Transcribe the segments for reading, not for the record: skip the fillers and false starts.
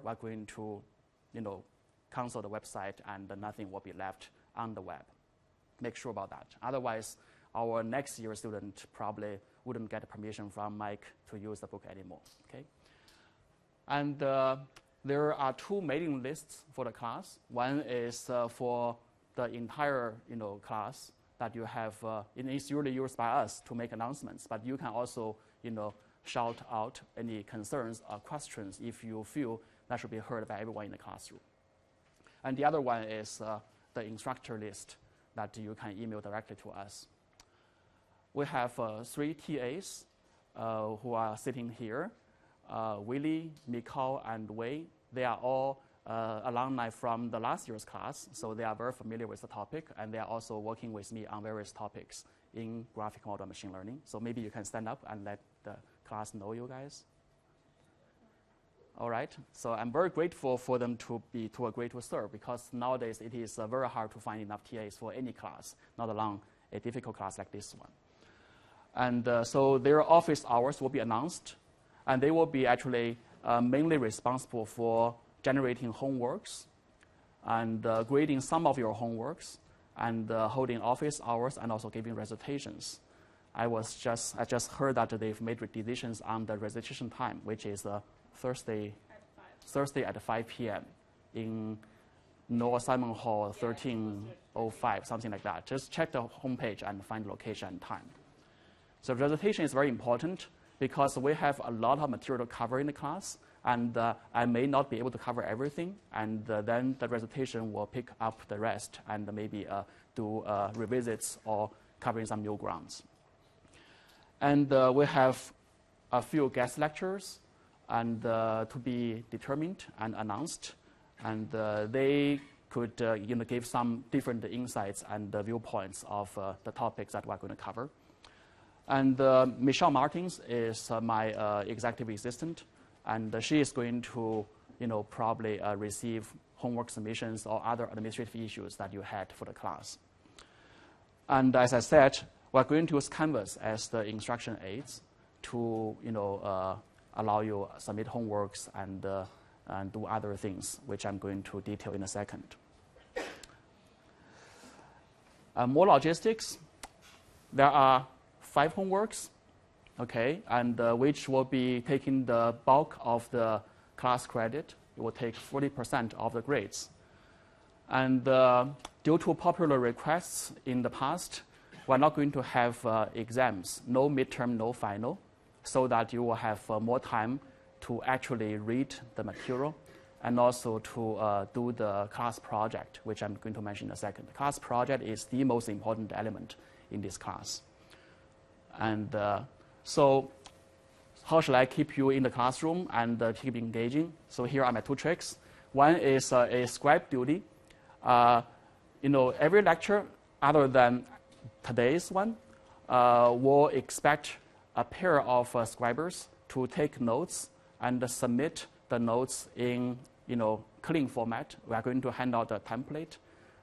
we're going to, cancel the website and nothing will be left on the web. Make sure about that. Otherwise, our next year student probably wouldn't get permission from Mike to use the book anymore. Okay. And there are two mailing lists for the class. One is for the entire class that you have. It is usually used by us to make announcements, but you can also shout out any concerns or questions if you feel that should be heard by everyone in the classroom. And the other one is the instructor list that you can email directly to us. We have 3 TAs who are sitting here. Willie, Mikhail, and Wei. They are all alumni from the last year's class, so they are very familiar with the topic, and they are also working with me on various topics in graphical model machine learning. So maybe you can stand up and let the class know you guys. All right. So I'm very grateful for them to agree to serve, because nowadays it is very hard to find enough TAs for any class, not alone a difficult class like this one. And so their office hours will be announced, and they will be actually mainly responsible for generating homeworks and grading some of your homeworks and holding office hours and also giving recitations. I just heard that they've made decisions on the recitation time, which is Thursday at 5 p.m. in Noah Simon Hall 1305, something like that. Just check the homepage and find the location and time. So recitation is very important because we have a lot of material to cover in the class, and I may not be able to cover everything, and then the recitation will pick up the rest and maybe do revisits or covering some new grounds. And we have a few guest lectures and to be determined and announced, and they could give some different insights and viewpoints of the topics that we're going to cover. And Michelle Martins is my executive assistant, and she is going to probably receive homework submissions or other administrative issues that you had for the class. And as I said, we're going to use Canvas as the instruction aids to allow you submit homeworks and do other things, which I'm going to detail in a second. More logistics. There are 5 homeworks, okay, and which will be taking the bulk of the class credit. It will take 40% of the grades. And due to popular requests in the past, we're not going to have exams, no midterm, no final, so that you will have more time to actually read the material and also to do the class project, which I'm going to mention in a second. The class project is the most important element in this class. And so how shall I keep you in the classroom and keep engaging? So here are my 2 tricks. One is a scribe duty. Every lecture other than today's one will expect a pair of scribers to take notes and submit the notes in clean format. We are going to hand out a template,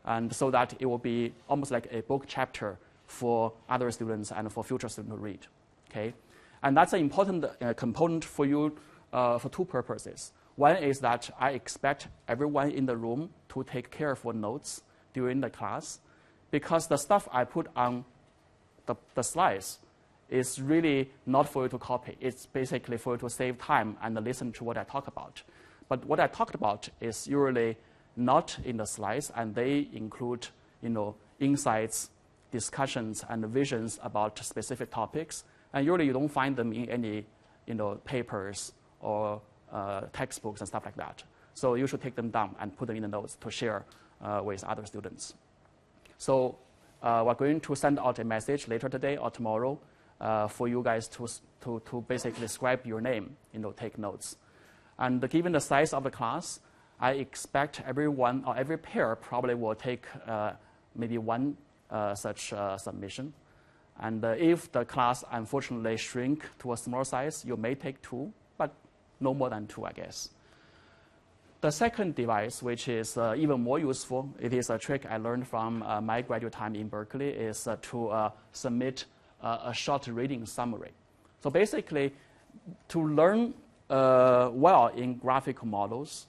and so that it will be almost like a book chapter for other students and for future students to read. Okay, and that's an important component for you for 2 purposes. One is that I expect everyone in the room to take careful notes during the class, because the stuff I put on the slides is really not for you to copy. It's basically for you to save time and listen to what I talk about. But what I talked about is usually not in the slides, and they include insights, discussions, and visions about specific topics. And usually you don't find them in any papers or textbooks and stuff like that. So you should take them down and put them in the notes to share with other students. So we're going to send out a message later today or tomorrow for you guys to basically scribe your name, take notes. And given the size of the class, I expect everyone or every pair probably will take maybe 1 such submission. And if the class unfortunately shrink to a small size, you may take 2, but no more than 2, I guess. The second device, which is even more useful, it is a trick I learned from my graduate time in Berkeley, is to submit a short reading summary. So basically, to learn well in graphical models.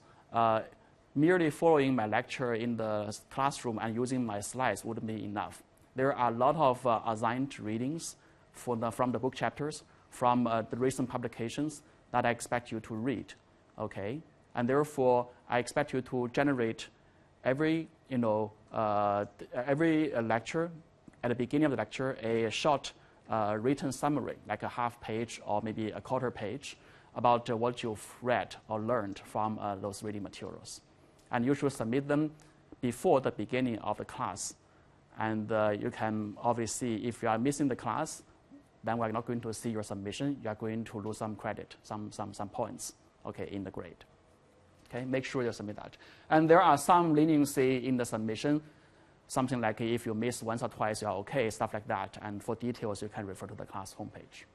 Merely following my lecture in the classroom and using my slides wouldn't be enough. There are a lot of assigned readings from the book chapters, from the recent publications that I expect you to read, okay? And therefore, I expect you to generate every lecture, at the beginning of the lecture, a short written summary, like a half page or maybe a quarter page, about what you've read or learned from those reading materials. And you should submit them before the beginning of the class. And you can obviously, if you are missing the class, then we're not going to see your submission. You are going to lose some credit, some points, okay, in the grade. Okay, make sure you submit that. And there are some leniency in the submission, something like if you miss once or twice, you're okay, stuff like that. And for details, you can refer to the class homepage.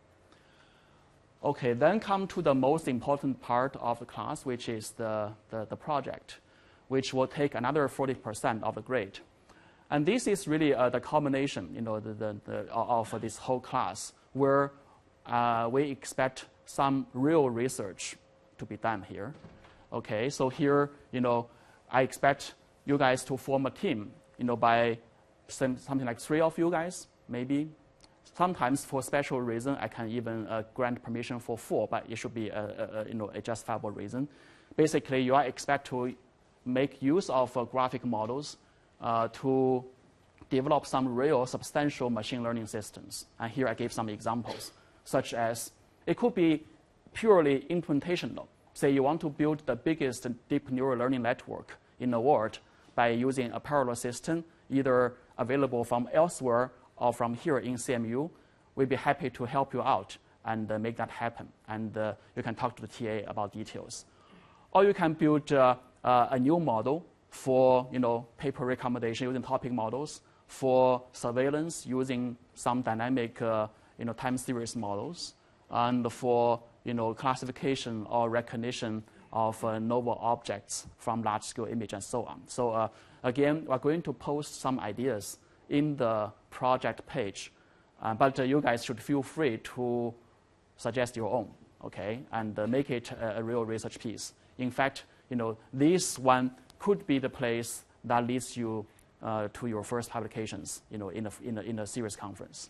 Okay, then come to the most important part of the class, which is the project, which will take another 40% of the grade. And this is really the culmination, of this whole class, where we expect some real research to be done here. Okay, so here, I expect you guys to form a team, by something like 3 of you guys, maybe. Sometimes for special reason, I can even grant permission for 4, but it should be a justifiable reason. Basically, you are expected to make use of graphic models to develop some real substantial machine learning systems. And here I gave some examples, such as it could be purely implementational. Say you want to build the biggest deep neural learning network in the world by using a parallel system, either available from elsewhere or from here in CMU. We'd be happy to help you out and make that happen. And you can talk to the TA about details. Or you can build a new model for paper recommendation using topic models, for surveillance using some dynamic time series models, and for classification or recognition of novel objects from large-scale image and so on. So again, we're going to post some ideas in the project page, but you guys should feel free to suggest your own, okay, and make it a real research piece. In fact, this one could be the place that leads you to your first publications, in a series conference,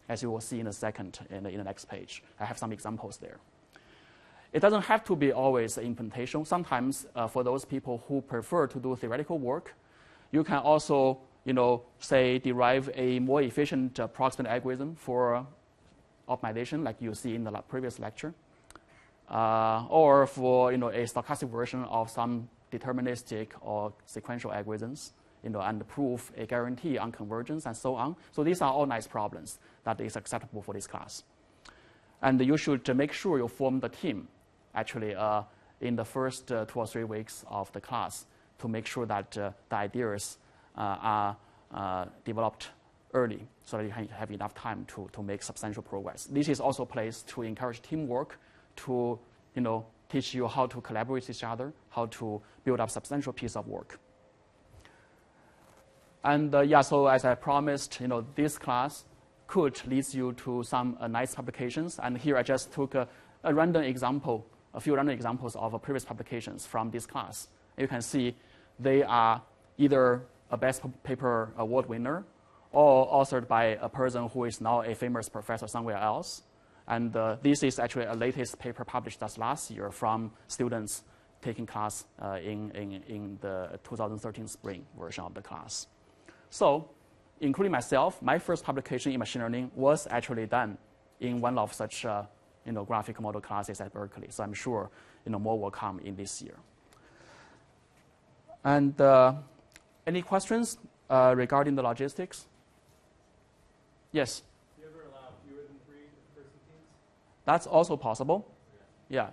as you will see in a second in the next page. I have some examples there. It doesn't have to be always implementation. Sometimes for those people who prefer to do theoretical work, you can also, say, derive a more efficient approximate algorithm for optimization, like you see in the previous lecture, or for a stochastic version of some deterministic or sequential algorithms, and prove a guarantee on convergence and so on. So these are all nice problems that is acceptable for this class. And you should make sure you form the team, actually, in the first 2 or 3 weeks of the class to make sure that the ideas are developed early so that you can have enough time to make substantial progress. This is also a place to encourage teamwork, to teach you how to collaborate with each other, how to build up substantial piece of work. And so as I promised, this class could lead you to some nice publications. And here I just took a random example, a few random examples of previous publications from this class. You can see they are either a best paper award winner or authored by a person who is now a famous professor somewhere else. And this is actually a latest paper published just last year from students taking class in the 2013 spring version of the class. So, including myself, my first publication in machine learning was actually done in one of such graphical model classes at Berkeley. So I'm sure more will come in this year. And any questions regarding the logistics? Yes? Do you ever allow fewer than 3-person teams? That's also possible. Yeah.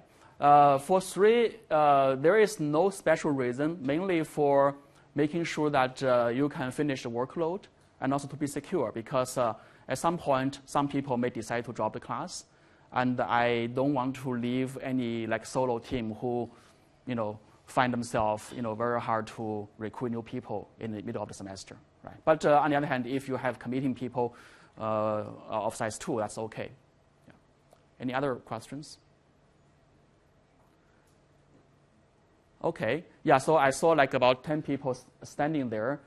For 3, there is no special reason, mainly for making sure that you can finish the workload and also to be secure, because at some point, some people may decide to drop the class, and I don't want to leave any solo team who, find themselves, very hard to recruit new people in the middle of the semester, right? But on the other hand, if you have committing people of size 2, that's okay. Yeah. Any other questions? Okay. Yeah, so I saw like about 10 people standing there.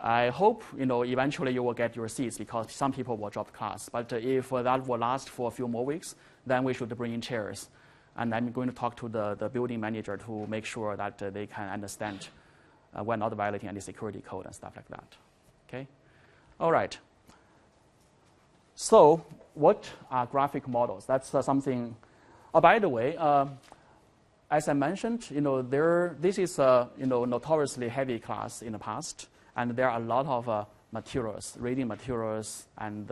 I hope, eventually you will get your seats because some people will drop class. But if that will last for a few more weeks, then we should bring in chairs. And I'm going to talk to the building manager to make sure that they can understand we're not violating any security code and stuff like that. Okay? All right. So what are graphic models? That's something. Oh, by the way, as I mentioned, this is a notoriously heavy class in the past, and there are a lot of materials, reading materials, and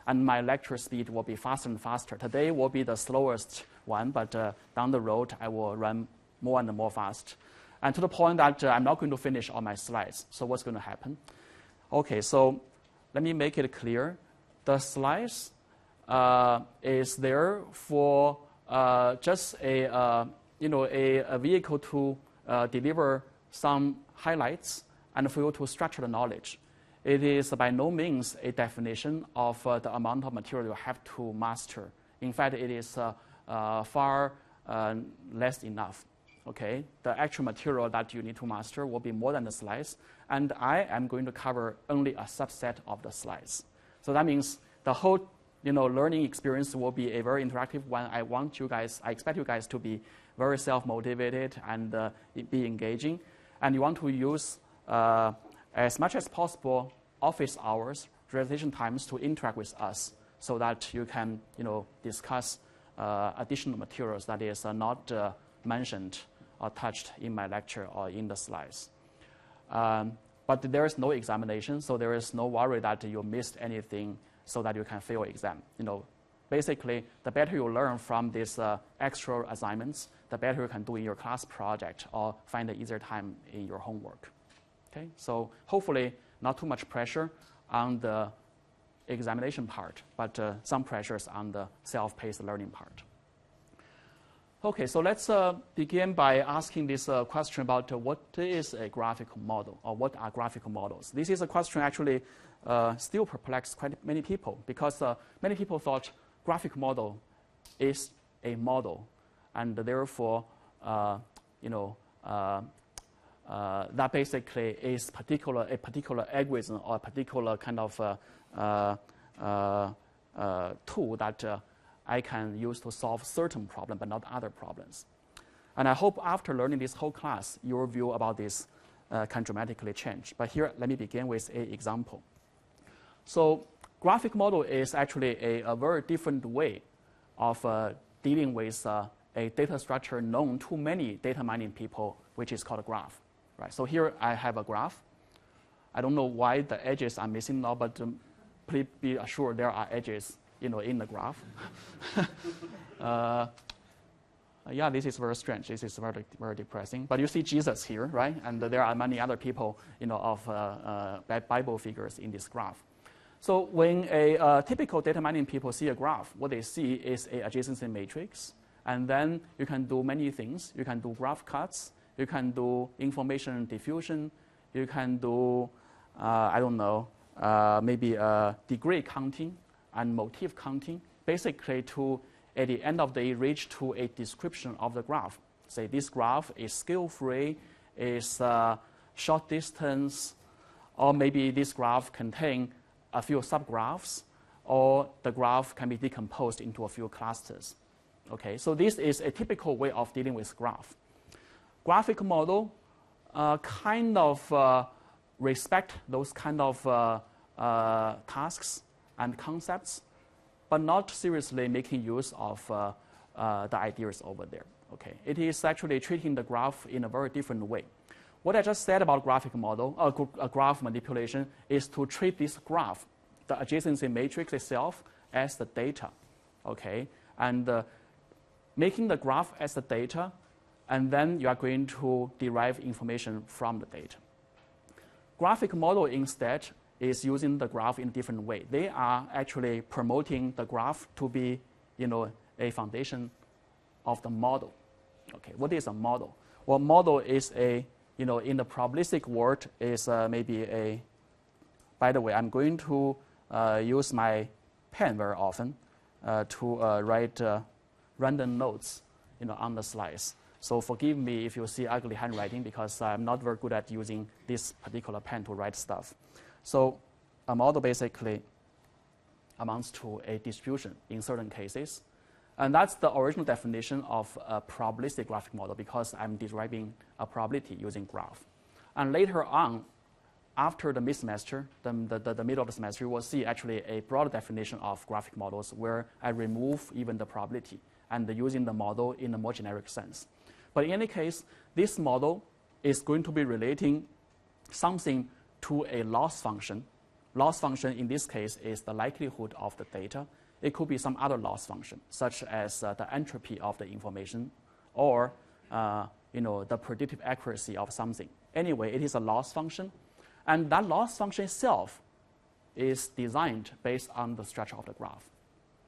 my lecture speed will be faster and faster. Today will be the slowest one, but down the road I will run more and more fast, and to the point that I'm not going to finish all my slides. So what's going to happen? Okay, so let me make it clear. The slides is there for just a vehicle to deliver some highlights and for you to structure the knowledge. It is by no means a definition of the amount of material you have to master. In fact, it is far less enough. Okay, the actual material that you need to master will be more than the slides, and I am going to cover only a subset of the slides. So that means the whole learning experience will be a very interactive one. I expect you guys to be very self-motivated and be engaging. And you want to use as much as possible office hours, presentation times to interact with us so that you can discuss additional materials that is not mentioned or touched in my lecture or in the slides. But there is no examination, so there is no worry that you missed anything so that you can fail exam. Basically, the better you learn from these extra assignments, the better you can do in your class project or find an easier time in your homework. Okay, so hopefully not too much pressure on the examination part, but some pressures on the self-paced learning part. Okay, so let's begin by asking this question about what is a graphical model, or what are graphical models. This is a question actually still perplexes quite many people, because many people thought graphic model is a model, and therefore, that basically is a particular algorithm or a particular kind of tool that I can use to solve certain problem, but not other problems. And I hope after learning this whole class, your view about this can dramatically change. But here, let me begin with an example. So graphic model is actually a very different way of dealing with a data structure known to many data mining people, which is called a graph. Right? So here I have a graph. I don't know why the edges are missing now, but please be assured there are edges in the graph. Yeah, this is very strange. This is very, very depressing. But you see Jesus here, right? And there are many other people, of Bible figures in this graph. So when a typical data mining people see a graph, what they see is an adjacency matrix. And then you can do many things. You can do graph cuts. You can do information diffusion. You can do, maybe degree counting and motif counting, basically to, at the end of the day, reach to a description of the graph. Say this graph is scale-free, is short distance, or maybe this graph contains a few subgraphs, or the graph can be decomposed into a few clusters. Okay, so this is a typical way of dealing with graph. Graphic model kind of respect those kind of tasks and concepts, but not seriously making use of the ideas over there. Okay, it is actually treating the graph in a very different way. What I just said about graphic model, graph manipulation, is to treat this graph, the adjacency matrix itself, as the data. Okay, and making the graph as the data, and then you are going to derive information from the data. Graphic model instead is using the graph in a different way. They are actually promoting the graph to be, a foundation of the model. Okay, what is a model? Well, model is a, in the probabilistic world is maybe a. By the way, I'm going to use my pen very often to write random notes, on the slides. So forgive me if you see ugly handwriting because I'm not very good at using this particular pen to write stuff. So a model basically amounts to a distribution in certain cases. And that's the original definition of a probabilistic graphic model because I'm deriving a probability using graph. And later on, after the mid-semester, the middle of the semester, you will see actually a broader definition of graphic models where I remove even the probability and using the model in a more generic sense. But in any case, this model is going to be relating something to a loss function. Loss function in this case is the likelihood of the data. It could be some other loss function, such as the entropy of the information or the predictive accuracy of something. Anyway, it is a loss function. And that loss function itself is designed based on the structure of the graph.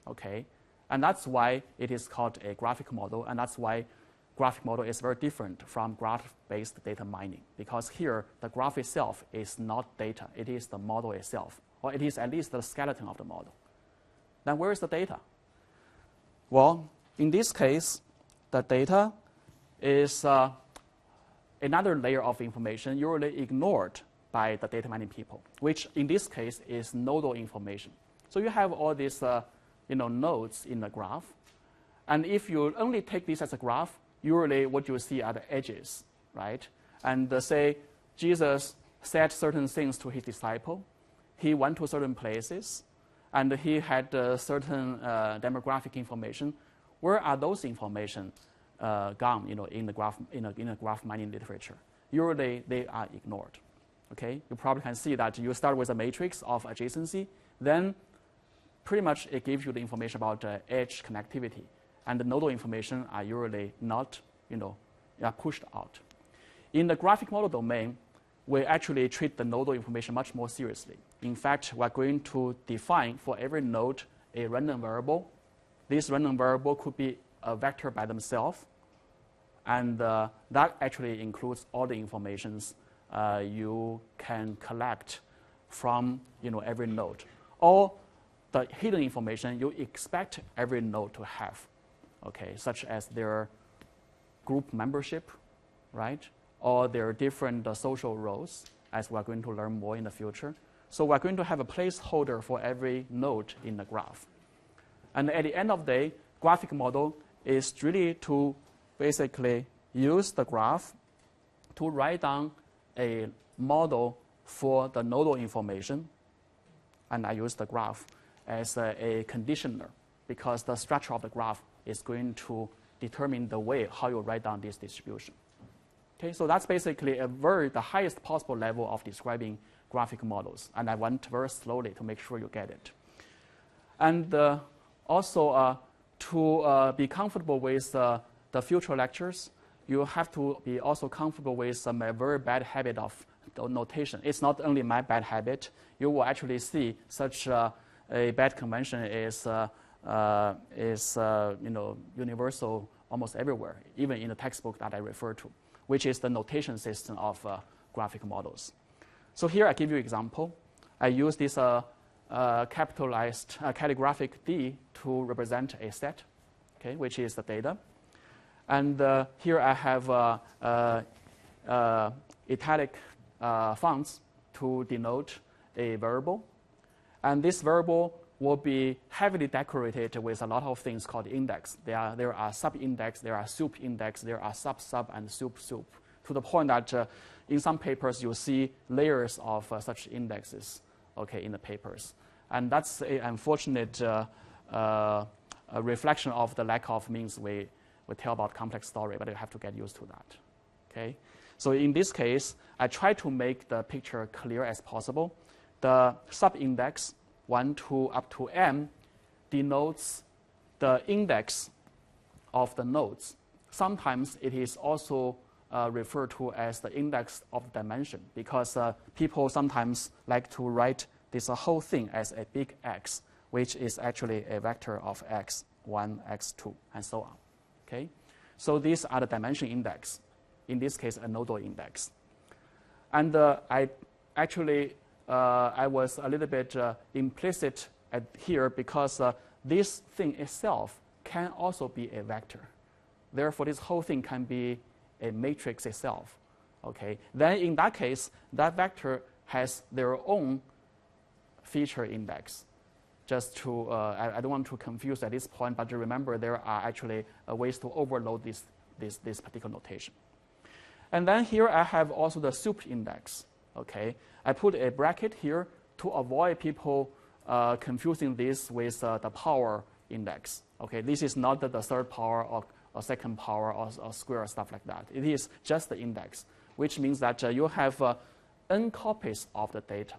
Okay? And that's why it is called a graphical model, and that's why graphic model is very different from graph-based data mining, because here the graph itself is not data, it is the model itself, or it is at least the skeleton of the model. Then where is the data? Well, in this case, the data is another layer of information usually ignored by the data mining people, which in this case is nodal information. So you have all these nodes in the graph, and if you only take this as a graph, usually what you see are the edges, right? And say Jesus said certain things to his disciple. He went to certain places, and he had certain demographic information. Where are those information gone? In the graph mining literature, usually they are ignored. Okay, you probably can see that you start with a matrix of adjacency, then pretty much it gives you the information about edge connectivity, and the nodal information are usually not, are pushed out. In the graphic model domain, we actually treat the nodal information much more seriously. In fact, we're going to define for every node a random variable. This random variable could be a vector by themselves, and that actually includes all the informations you can collect from every node, or the hidden information you expect every node to have, okay, such as their group membership, right, or their different social roles, as we're going to learn more in the future. So we're going to have a placeholder for every node in the graph. And at the end of the day, graphic model is really to basically use the graph to write down a model for the nodal information, and I use the graph as a conditioner because the structure of the graph is going to determine the way how you write down this distribution. Okay, so that's basically the highest possible level of describing graphic models, and I went very slowly to make sure you get it. And also to be comfortable with the future lectures, you have to be also comfortable with my very bad habit of notation. It's not only my bad habit. You will actually see such a bad convention is universal almost everywhere, even in the textbook that I refer to, which is the notation system of graphic models. So here I give you an example. I use this capitalized calligraphic D to represent a set, okay, which is the data. And here I have italic fonts to denote a variable. And this variable will be heavily decorated with a lot of things called index. There are sub-index, there are sup-index, there are sub-sub, and sup-sup, to the point that in some papers you'll see layers of such indexes, okay, in the papers. And that's an unfortunate reflection of the lack of means we tell about complex story, but you have to get used to that. Okay? So in this case, I try to make the picture clear as possible. The sub-index 1 to up to m denotes the index of the nodes. Sometimes it is also referred to as the index of dimension, because people sometimes like to write this whole thing as a big X, which is actually a vector of x1, x2, and so on. Okay? So these are the dimension index, in this case a nodal index. And I was a little bit implicit here because this thing itself can also be a vector. Therefore, this whole thing can be a matrix itself. Okay. Then in that case, that vector has their own feature index. Just to, I don't want to confuse at this point, but remember there are actually ways to overload this particular notation. And then here I have also the sup index. Okay. I put a bracket here to avoid people confusing this with the power index. Okay. This is not the third power or second power or square or stuff like that. It is just the index, which means that you have n copies of the data.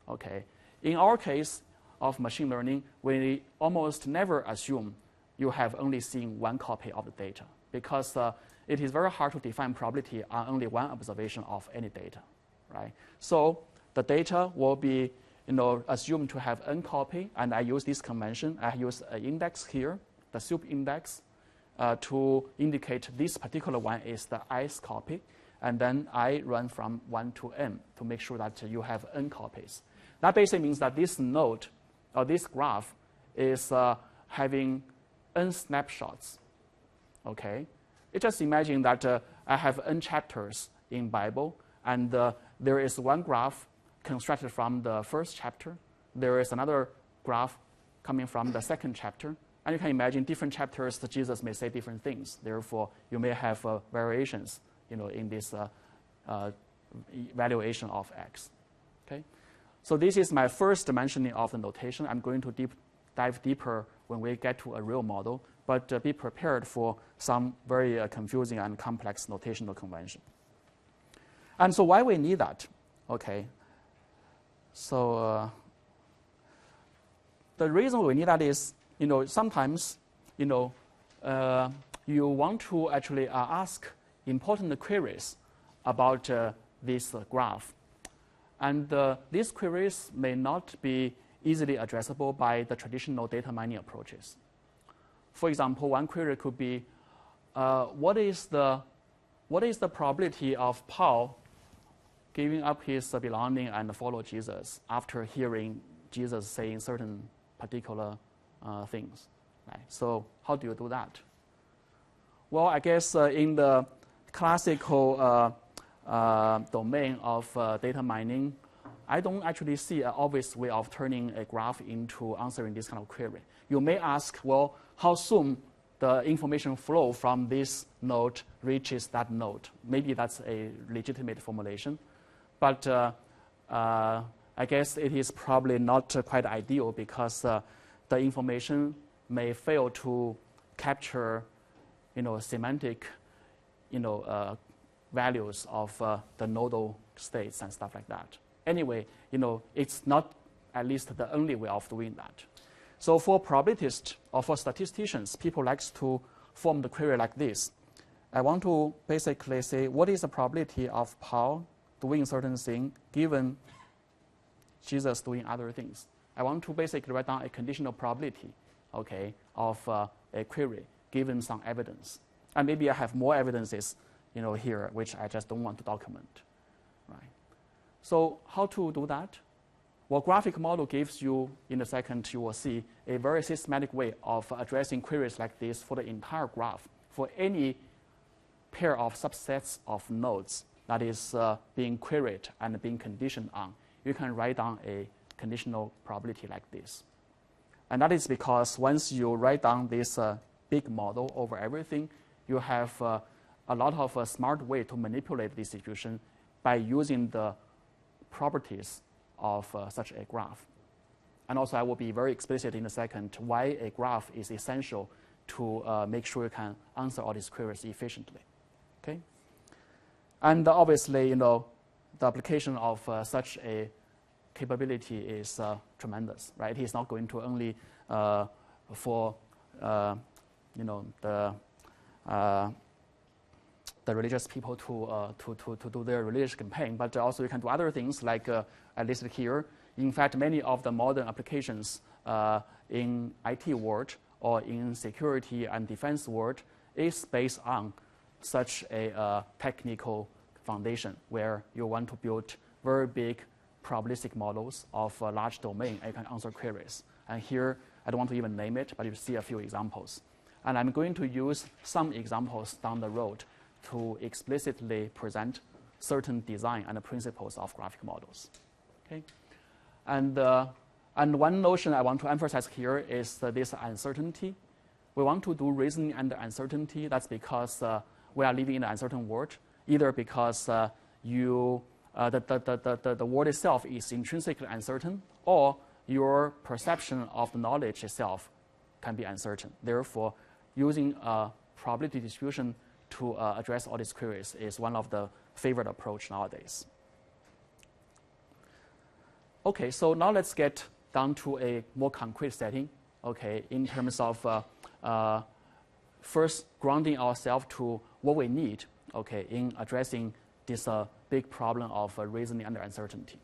Okay. In our case of machine learning, we almost never assume you have only seen one copy of the data, because it is very hard to define probability on only one observation of any data, right? So the data will be assumed to have n copy, and I use this convention. I use an index here, the sup index, to indicate this particular one is the ith copy, and then I run from 1 to n to make sure that you have n copies. That basically means that this node or this graph is having n snapshots. Okay, just imagine that I have n chapters in Bible, and there is one graph constructed from the first chapter. There is another graph coming from the second chapter, and you can imagine different chapters. Jesus may say different things. Therefore, you may have variations, in this valuation of x. Okay. So this is my first mentioning of the notation. I'm going to dive deeper when we get to a real model, but be prepared for some very confusing and complex notational convention. And so why we need that? Okay. So the reason we need that is, sometimes, you want to actually ask important queries about this graph. And these queries may not be easily addressable by the traditional data mining approaches. For example, one query could be, what is the probability of Paul giving up his belonging and follow Jesus after hearing Jesus saying certain particular things? Right? So how do you do that? Well, I guess in the classical domain of data mining, I don't actually see an obvious way of turning a graph into answering this kind of query. You may ask, well, how soon the information flow from this node reaches that node? Maybe that's a legitimate formulation, but I guess it is probably not quite ideal, because the information may fail to capture, semantic, values of the nodal states and stuff like that. Anyway, it's not at least the only way of doing that. So for probabilitists or for statisticians, people like to form the query like this. I want to basically say, what is the probability of Paul doing certain thing given Jesus doing other things? I want to basically write down a conditional probability, okay, of a query given some evidence. And maybe I have more evidences here, which I just don't want to document, right? So how to do that? Well, graphic model gives you, in a second, you will see a very systematic way of addressing queries like this for the entire graph, for any pair of subsets of nodes that is being queried and being conditioned on. You can write down a conditional probability like this. And that is because once you write down this big model over everything, you have a lot of smart way to manipulate this distribution by using the properties of such a graph. And also I will be very explicit in a second why a graph is essential to make sure you can answer all these queries efficiently. Okay? And obviously, the application of such a capability is tremendous, right? It is not going to only for the religious people to do their religious campaign, but also you can do other things like I listed here. In fact, many of the modern applications in IT world or in security and defense world is based on such a technical foundation where you want to build very big probabilistic models of a large domain and you can answer queries. And here, I don't want to even name it, but you see a few examples. And I'm going to use some examples down the road to explicitly present certain design and principles of graphical models. Okay? And one notion I want to emphasize here is this uncertainty. We want to do reasoning under uncertainty. That's because we are living in an uncertain world, either because the world itself is intrinsically uncertain, or your perception of the knowledge itself can be uncertain. Therefore, using a probability distribution to address all these queries is one of the favorite approach nowadays. Okay, so now let's get down to a more concrete setting, okay, in terms of first grounding ourselves to what we need, okay, in addressing this big problem of reasoning under uncertainty.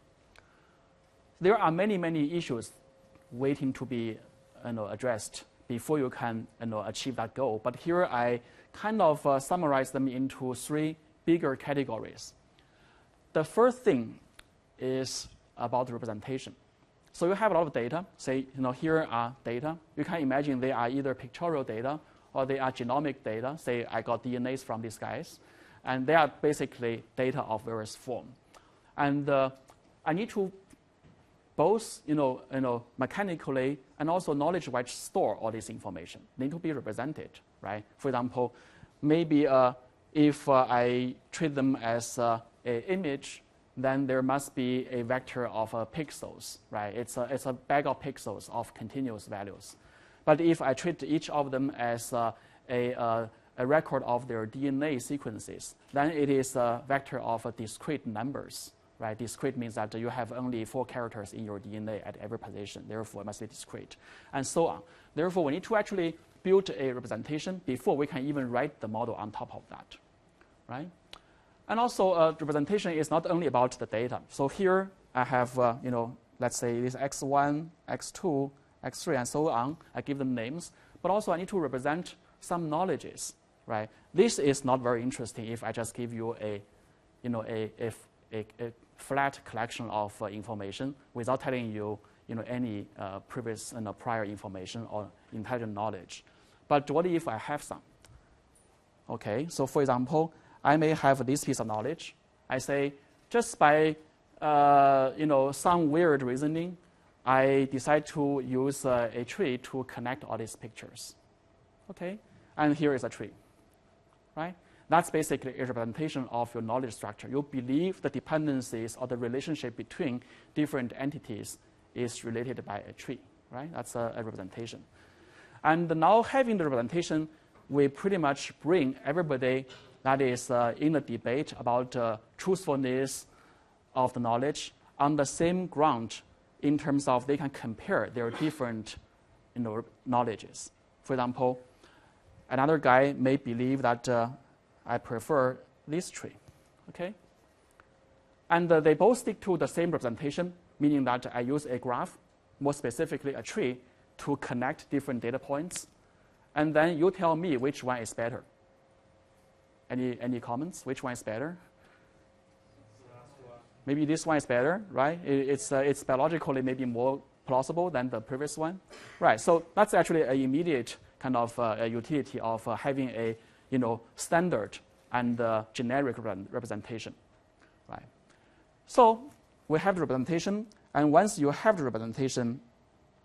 There are many, many issues waiting to be addressed before you can achieve that goal. But here I kind of summarize them into three bigger categories. The first thing is about representation. So you have a lot of data. Say, here are data. You can imagine they are either pictorial data or they are genomic data. Say, I got DNAs from these guys. And they are basically data of various form. And I need to both mechanically and also knowledge-wise store all this information. They need to be represented, right? For example, maybe if I treat them as an image, then there must be a vector of pixels, right? It's a bag of pixels of continuous values. But if I treat each of them as a record of their DNA sequences, then it is a vector of discrete numbers, right? Discrete means that you have only 4 characters in your DNA at every position. Therefore, it must be discrete, and so on. Therefore, we need to actually build a representation before we can even write the model on top of that, right? And also, representation is not only about the data. So here I have, let's say this x1, x2, x3, and so on. I give them names, but also I need to represent some knowledges, right? This is not very interesting if I just give you a flat collection of information without telling you, any previous prior information or intelligent knowledge. But what if I have some? Okay, so for example, I may have this piece of knowledge. I say, just by some weird reasoning, I decide to use a tree to connect all these pictures. Okay, and here is a tree, right? That's basically a representation of your knowledge structure. You believe the dependencies or the relationship between different entities is related by a tree, right? That's a representation. And now having the representation, we pretty much bring everybody that is in the debate about truthfulness of the knowledge on the same ground in terms of they can compare their different knowledges. For example, another guy may believe that I prefer this tree, okay? And they both stick to the same representation, meaning that I use a graph, more specifically a tree, to connect different data points. And then you tell me which one is better. Any comments? Which one is better? Maybe this one is better, right? It's biologically maybe more plausible than the previous one, right? So that's actually an immediate kind of utility of having a standard and generic representation, right? So we have the representation, and once you have the representation,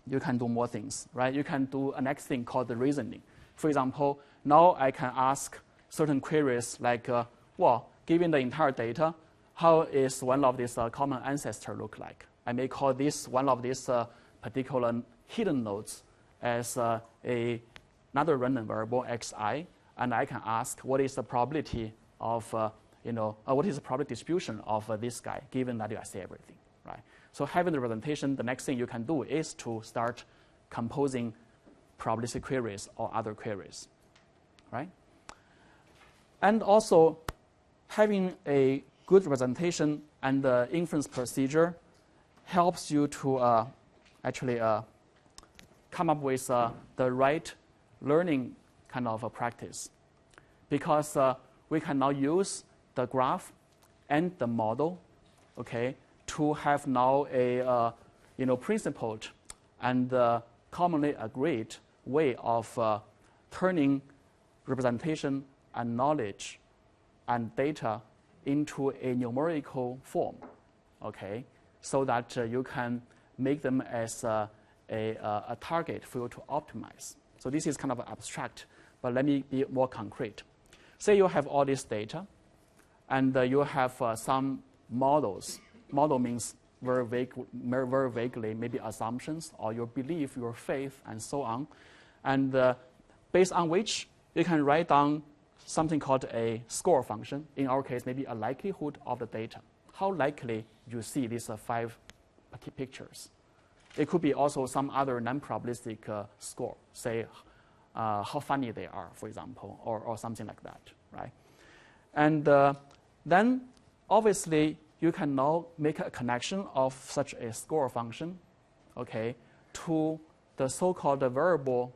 you can do more things, right? You can do a next thing called the reasoning. For example, now I can ask certain queries like, given the entire data, how is one of these common ancestor look like? I may call this one of these particular hidden nodes as another random variable xi, and I can ask what is the probability of, what is the probability distribution of this guy, given that you see everything, right? So having the representation, the next thing you can do is to start composing probabilistic queries or other queries, right? And also, having a good representation and the inference procedure helps you to actually come up with the right learning kind of a practice. Because we can now use the graph and the model, okay, to have now a principled and commonly agreed way of turning representation and knowledge and data into a numerical form, okay, so that you can make them as a target for you to optimize. So this is kind of abstract, but let me be more concrete. Say you have all this data, and you have some models. Model means very vaguely, maybe assumptions, or your belief, your faith, and so on. And based on which you can write down something called a score function. In our case, maybe a likelihood of the data. How likely you see these 5 pictures. It could be also some other non-probabilistic score, say how funny they are, for example, or something like that, right? And then, obviously, you can now make a connection of such a score function, okay, to the so-called variable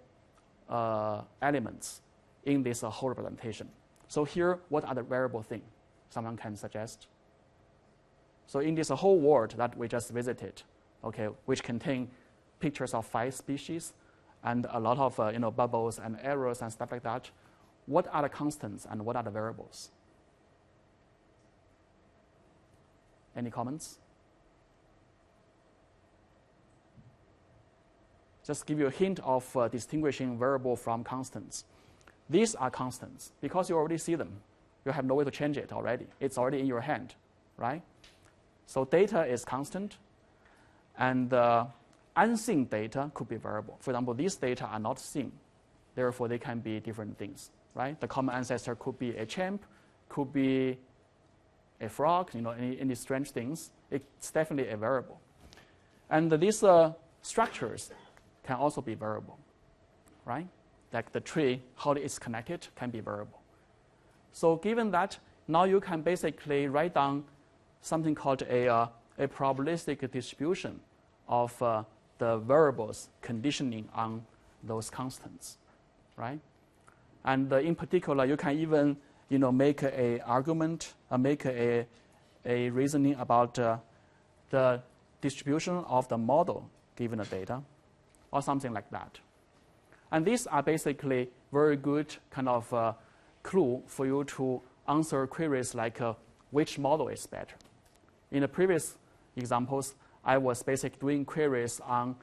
elements in this whole representation. So here, what are the variable things? Someone can suggest. So in this whole world that we just visited, okay, which contain pictures of 5 species and a lot of bubbles and errors and stuff like that, what are the constants and what are the variables? Any comments? Just give you a hint of distinguishing variable from constants. These are constants because you already see them. You have no way to change it already. It's already in your hand, right? So data is constant, and unseen data could be variable. For example, these data are not seen. Therefore, they can be different things, right? The common ancestor could be a chimp, could be a frog, any strange things. It's definitely a variable. And these structures can also be variable, right? Like the tree, how it's connected can be variable. So given that, now you can basically write down something called a probabilistic distribution of the variables conditioning on those constants, right? And in particular, you can even make a argument, make a reasoning about the distribution of the model given the data, or something like that. And these are basically very good kind of clue for you to answer queries like which model is better. In the previous examples, I was basically doing queries on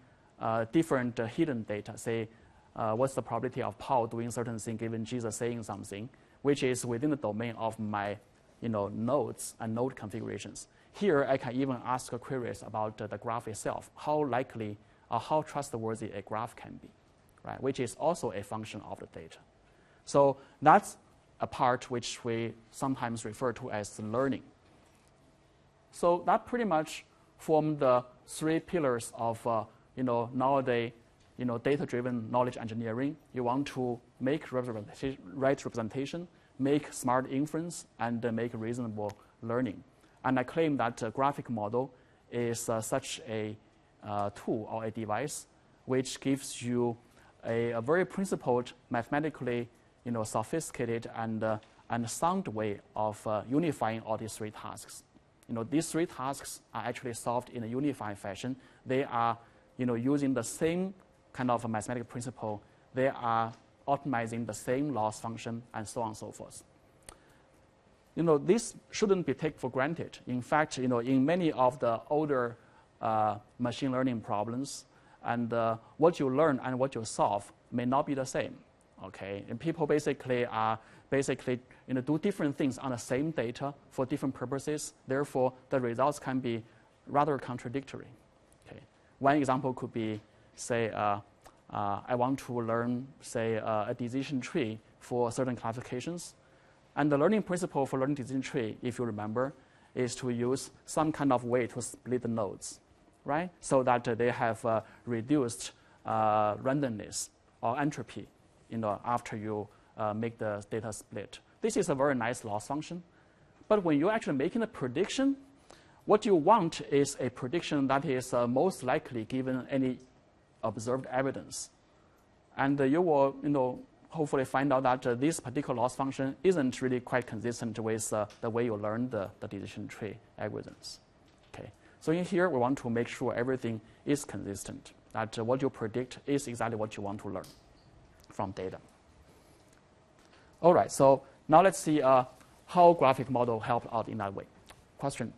different hidden data. Say, what's the probability of Paul doing certain thing given Jesus saying something, which is within the domain of my nodes and node configurations. Here, I can even ask queries about the graph itself, how likely or how trustworthy a graph can be, right? Which is also a function of the data. So that's a part which we sometimes refer to as learning. So that pretty much form the 3 pillars of nowadays data-driven knowledge engineering. You want to make right representation, make smart inference, and make reasonable learning. And I claim that a graphic model is such a tool or a device which gives you a very principled, mathematically sophisticated and sound way of unifying all these 3 tasks. These 3 tasks are actually solved in a unified fashion. They are using the same kind of a mathematical principle. They are optimizing the same loss function, and so on and so forth. This shouldn't be taken for granted. In fact, in many of the older machine learning problems, and what you learn and what you solve may not be the same. Okay, and people basically do different things on the same data for different purposes. Therefore, the results can be rather contradictory. Okay, one example could be, say, I want to learn, say, a decision tree for certain classifications, and the learning principle for learning decision tree, if you remember, is to use some kind of way to split the nodes, right? So that they have reduced randomness or entropy, after you make the data split. This is a very nice loss function. But when you're actually making a prediction, what you want is a prediction that is most likely given any observed evidence. And you will, hopefully find out that this particular loss function isn't really quite consistent with the way you learn the decision tree algorithms. Okay. So in here, we want to make sure everything is consistent, that what you predict is exactly what you want to learn from data. All right, so now let's see how graphic model helped out in that way. Question?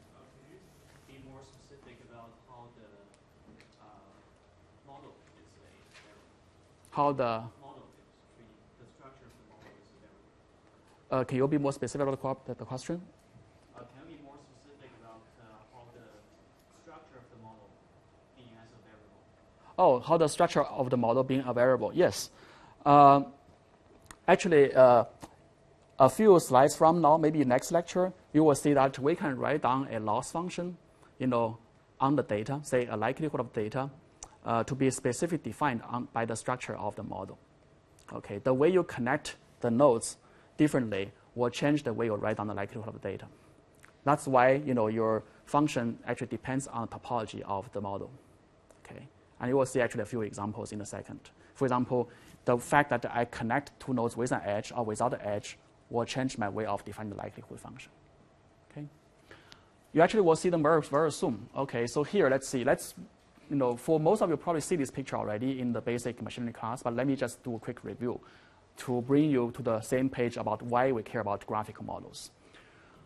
Can you be more specific about how the model is a variable? How the Model is treating the structure of the model is a variable. can you be more specific about the question? Can you be more specific about how the structure of the model being as a variable? Oh, how the structure of the model being a variable? Yes. Actually, a few slides from now, maybe next lecture, you will see that we can write down a loss function, on the data, say a likelihood of data, to be specifically defined by the structure of the model. Okay, the way you connect the nodes differently will change the way you write down the likelihood of the data. That's why your function actually depends on topology of the model. Okay, and you will see actually a few examples in a second. For example, the fact that I connect two nodes with an edge or without an edge will change my way of defining the likelihood function. Okay, you actually will see them very, very soon. Okay, so here let's see. For most of you probably see this picture already in the basic machine learning class, but let me just do a quick review to bring you to the same page about why we care about graphical models.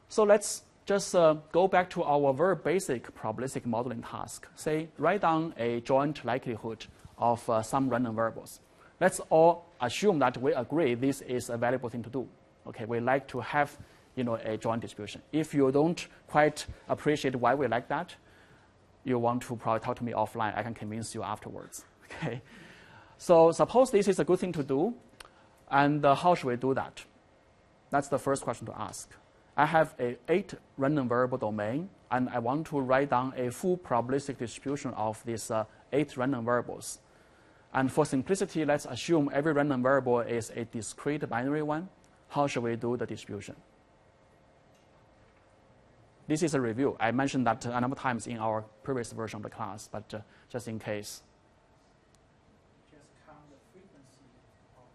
So let's just go back to our very basic probabilistic modeling task. Say, write down a joint likelihood of some random variables. Let's all assume that we agree this is a valuable thing to do. Okay, we like to have a joint distribution. If you don't quite appreciate why we like that, you want to probably talk to me offline. I can convince you afterwards. Okay, so suppose this is a good thing to do, and how should we do that? That's the first question to ask. I have a 8 random variable domain, and I want to write down a full probabilistic distribution of these 8 random variables. And for simplicity, let's assume every random variable is a discrete binary one. How should we do the distribution? This is a review. I mentioned that a number of times in our previous version of the class, but just in case. Just count the frequency of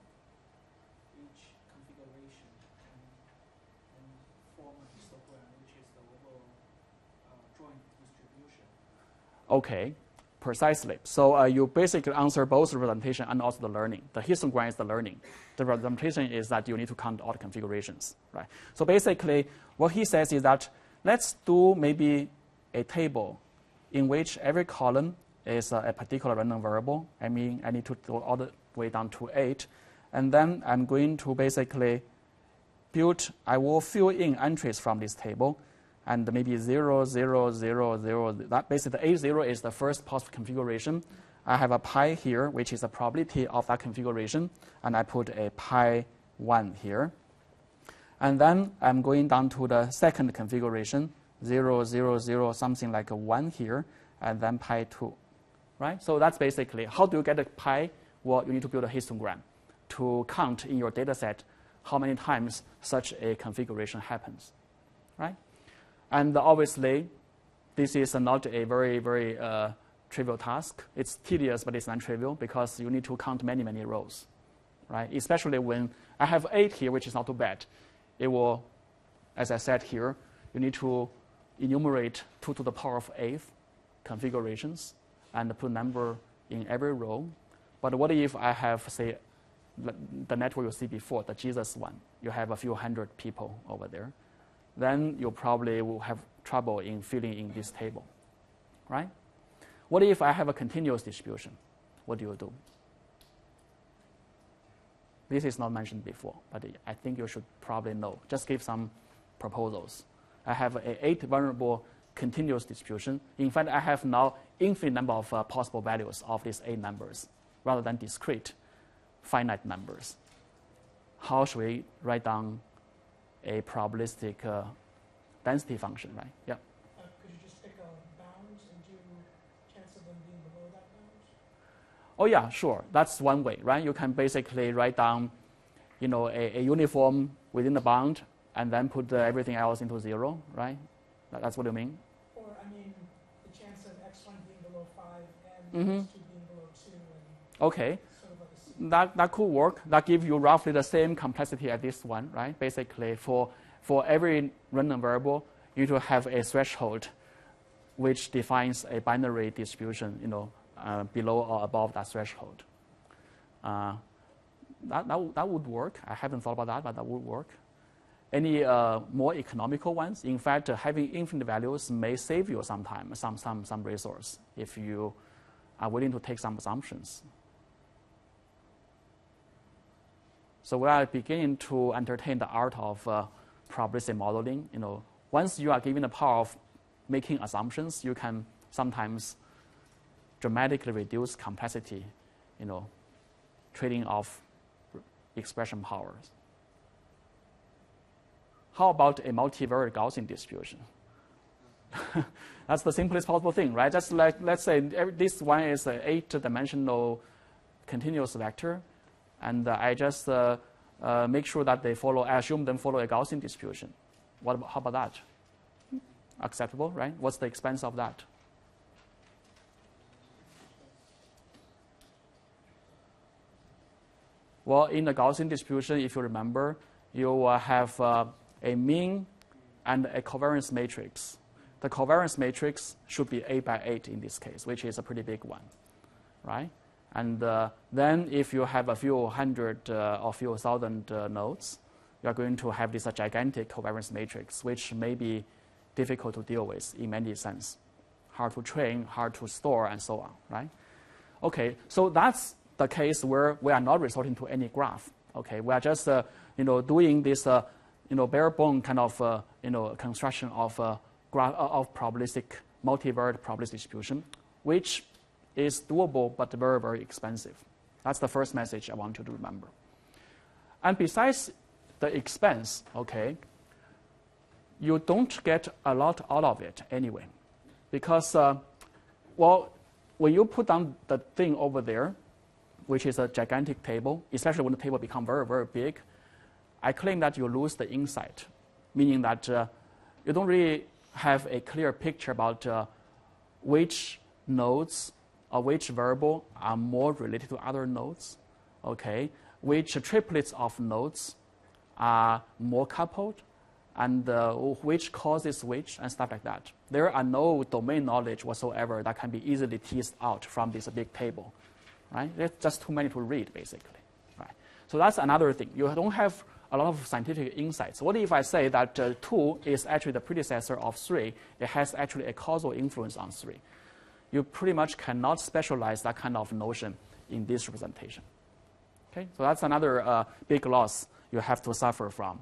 each configuration and form a histogram, which is the overall joint distribution. Okay, precisely. So you basically answer both the representation and also the learning. The histogram is the learning. The representation is that you need to count all the configurations, right? So basically, what he says is that let's do maybe a table in which every column is a particular random variable. I mean, I need to go all the way down to 8. And then I'm going to basically I will fill in entries from this table. And maybe 0, 0, 0, 0. That basically, the A0 is the first possible configuration. I have a pi here, which is the probability of that configuration. And I put a pi 1 here. And then I'm going down to the second configuration, 0, 0, 0, something like a 1 here, and then pi 2, right? So that's basically, how do you get a pi? Well, you need to build a histogram to count in your data set how many times such a configuration happens, right? And obviously, this is not a very, very trivial task. It's tedious, but it's non-trivial because you need to count many, many rows, right? Especially when I have 8 here, which is not too bad. It will, as I said here, you need to enumerate 2 to the power of 8 configurations and put number in every row. But what if I have, say, the network you see before, the Jesus one? You have a few hundred people over there. Then you probably will have trouble in filling in this table, right? What if I have a continuous distribution? What do you do? This is not mentioned before, but I think you should probably know. Just give some proposals. I have an 8 variable continuous distribution. In fact, I have now infinite number of possible values of these 8 numbers rather than discrete finite numbers. How should we write down a probabilistic density function, right? Yeah. Could you just stick a bounds into chance of them being below that bounds? Oh yeah, sure. That's one way, right? You can basically write down, a uniform within the bound and then put everything else into 0, right? That's what you mean? Or, I mean, the chance of x1 being below 5 and x2 being below 2. And okay. sort of like That could work. That gives you roughly the same complexity as this one, right? Basically, for every random variable, you need to have a threshold which defines a binary distribution, below or above that threshold. That would work. I haven't thought about that, but that would work. Any more economical ones? In fact, having infinite values may save you some time, some resource, if you are willing to take some assumptions. So we are beginning to entertain the art of probabilistic modeling. Once you are given the power of making assumptions, you can sometimes dramatically reduce complexity, trading off expression powers. How about a multivariate Gaussian distribution? That's the simplest possible thing, right? Just like, let's say this one is an 8-dimensional continuous vector, and I just make sure that I assume them follow a Gaussian distribution. How about that? Acceptable, right? What's the expense of that? Well, in the Gaussian distribution, if you remember, you have a mean and a covariance matrix. The covariance matrix should be 8 by 8 in this case, which is a pretty big one, right? And then if you have a few hundred or few thousand nodes, you are going to have this gigantic covariance matrix, which may be difficult to deal with in many sense. Hard to train, hard to store, and so on, right? Okay, so that's the case where we are not resorting to any graph. Okay, we are just doing this bare bone kind of construction of probabilistic multivariate probabilistic distribution, which is doable but very, very expensive. That's the first message I want you to remember. And besides the expense, okay, you don't get a lot out of it anyway, because when you put down the thing over there, which is a gigantic table, especially when the table becomes very, very big, I claim that you lose the insight, meaning that you don't really have a clear picture about which nodes or which variable are more related to other nodes, okay? Which triplets of nodes are more coupled, and which causes which, and stuff like that. There are no domain knowledge whatsoever that can be easily teased out from this big table, right? There's just too many to read, basically, right? So that's another thing. You don't have a lot of scientific insights. What if I say that 2 is actually the predecessor of 3? It has actually a causal influence on 3. You pretty much cannot specialize that kind of notion in this representation. Okay, so that's another big loss you have to suffer from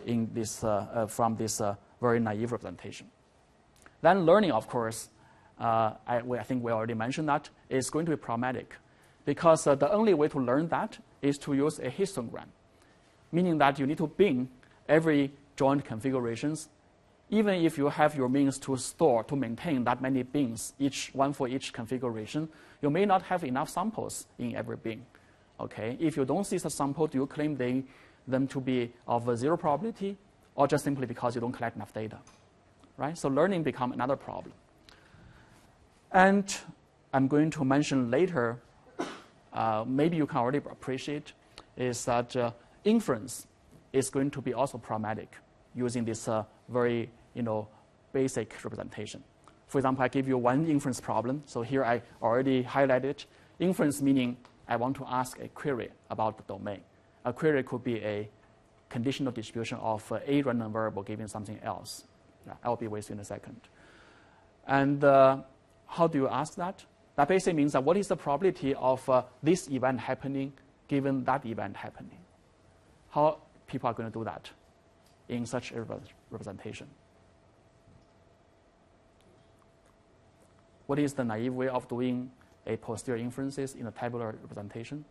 in this very naive representation. Then learning, of course, I think we already mentioned that, is going to be problematic, because the only way to learn that is to use a histogram, meaning that you need to bin every joint configurations. Even if you have your means to maintain that many bins, one for each configuration, you may not have enough samples in every bin. Okay, if you don't see the sample, do you claim them to be of a 0 probability, or just simply because you don't collect enough data, right? So learning becomes another problem. And I'm going to mention later, maybe you can already appreciate, is that inference is going to be also problematic using this very basic representation. For example, I give you one inference problem. So here I already highlighted inference, meaning I want to ask a query about the domain. A query could be a conditional distribution of a random variable given something else. Yeah, I'll be with you in a second. And how do you ask that? That basically means that what is the probability of this event happening given that event happening? How people are going to do that in such a representation? What is the naive way of doing a posterior inferences in a tabular representation?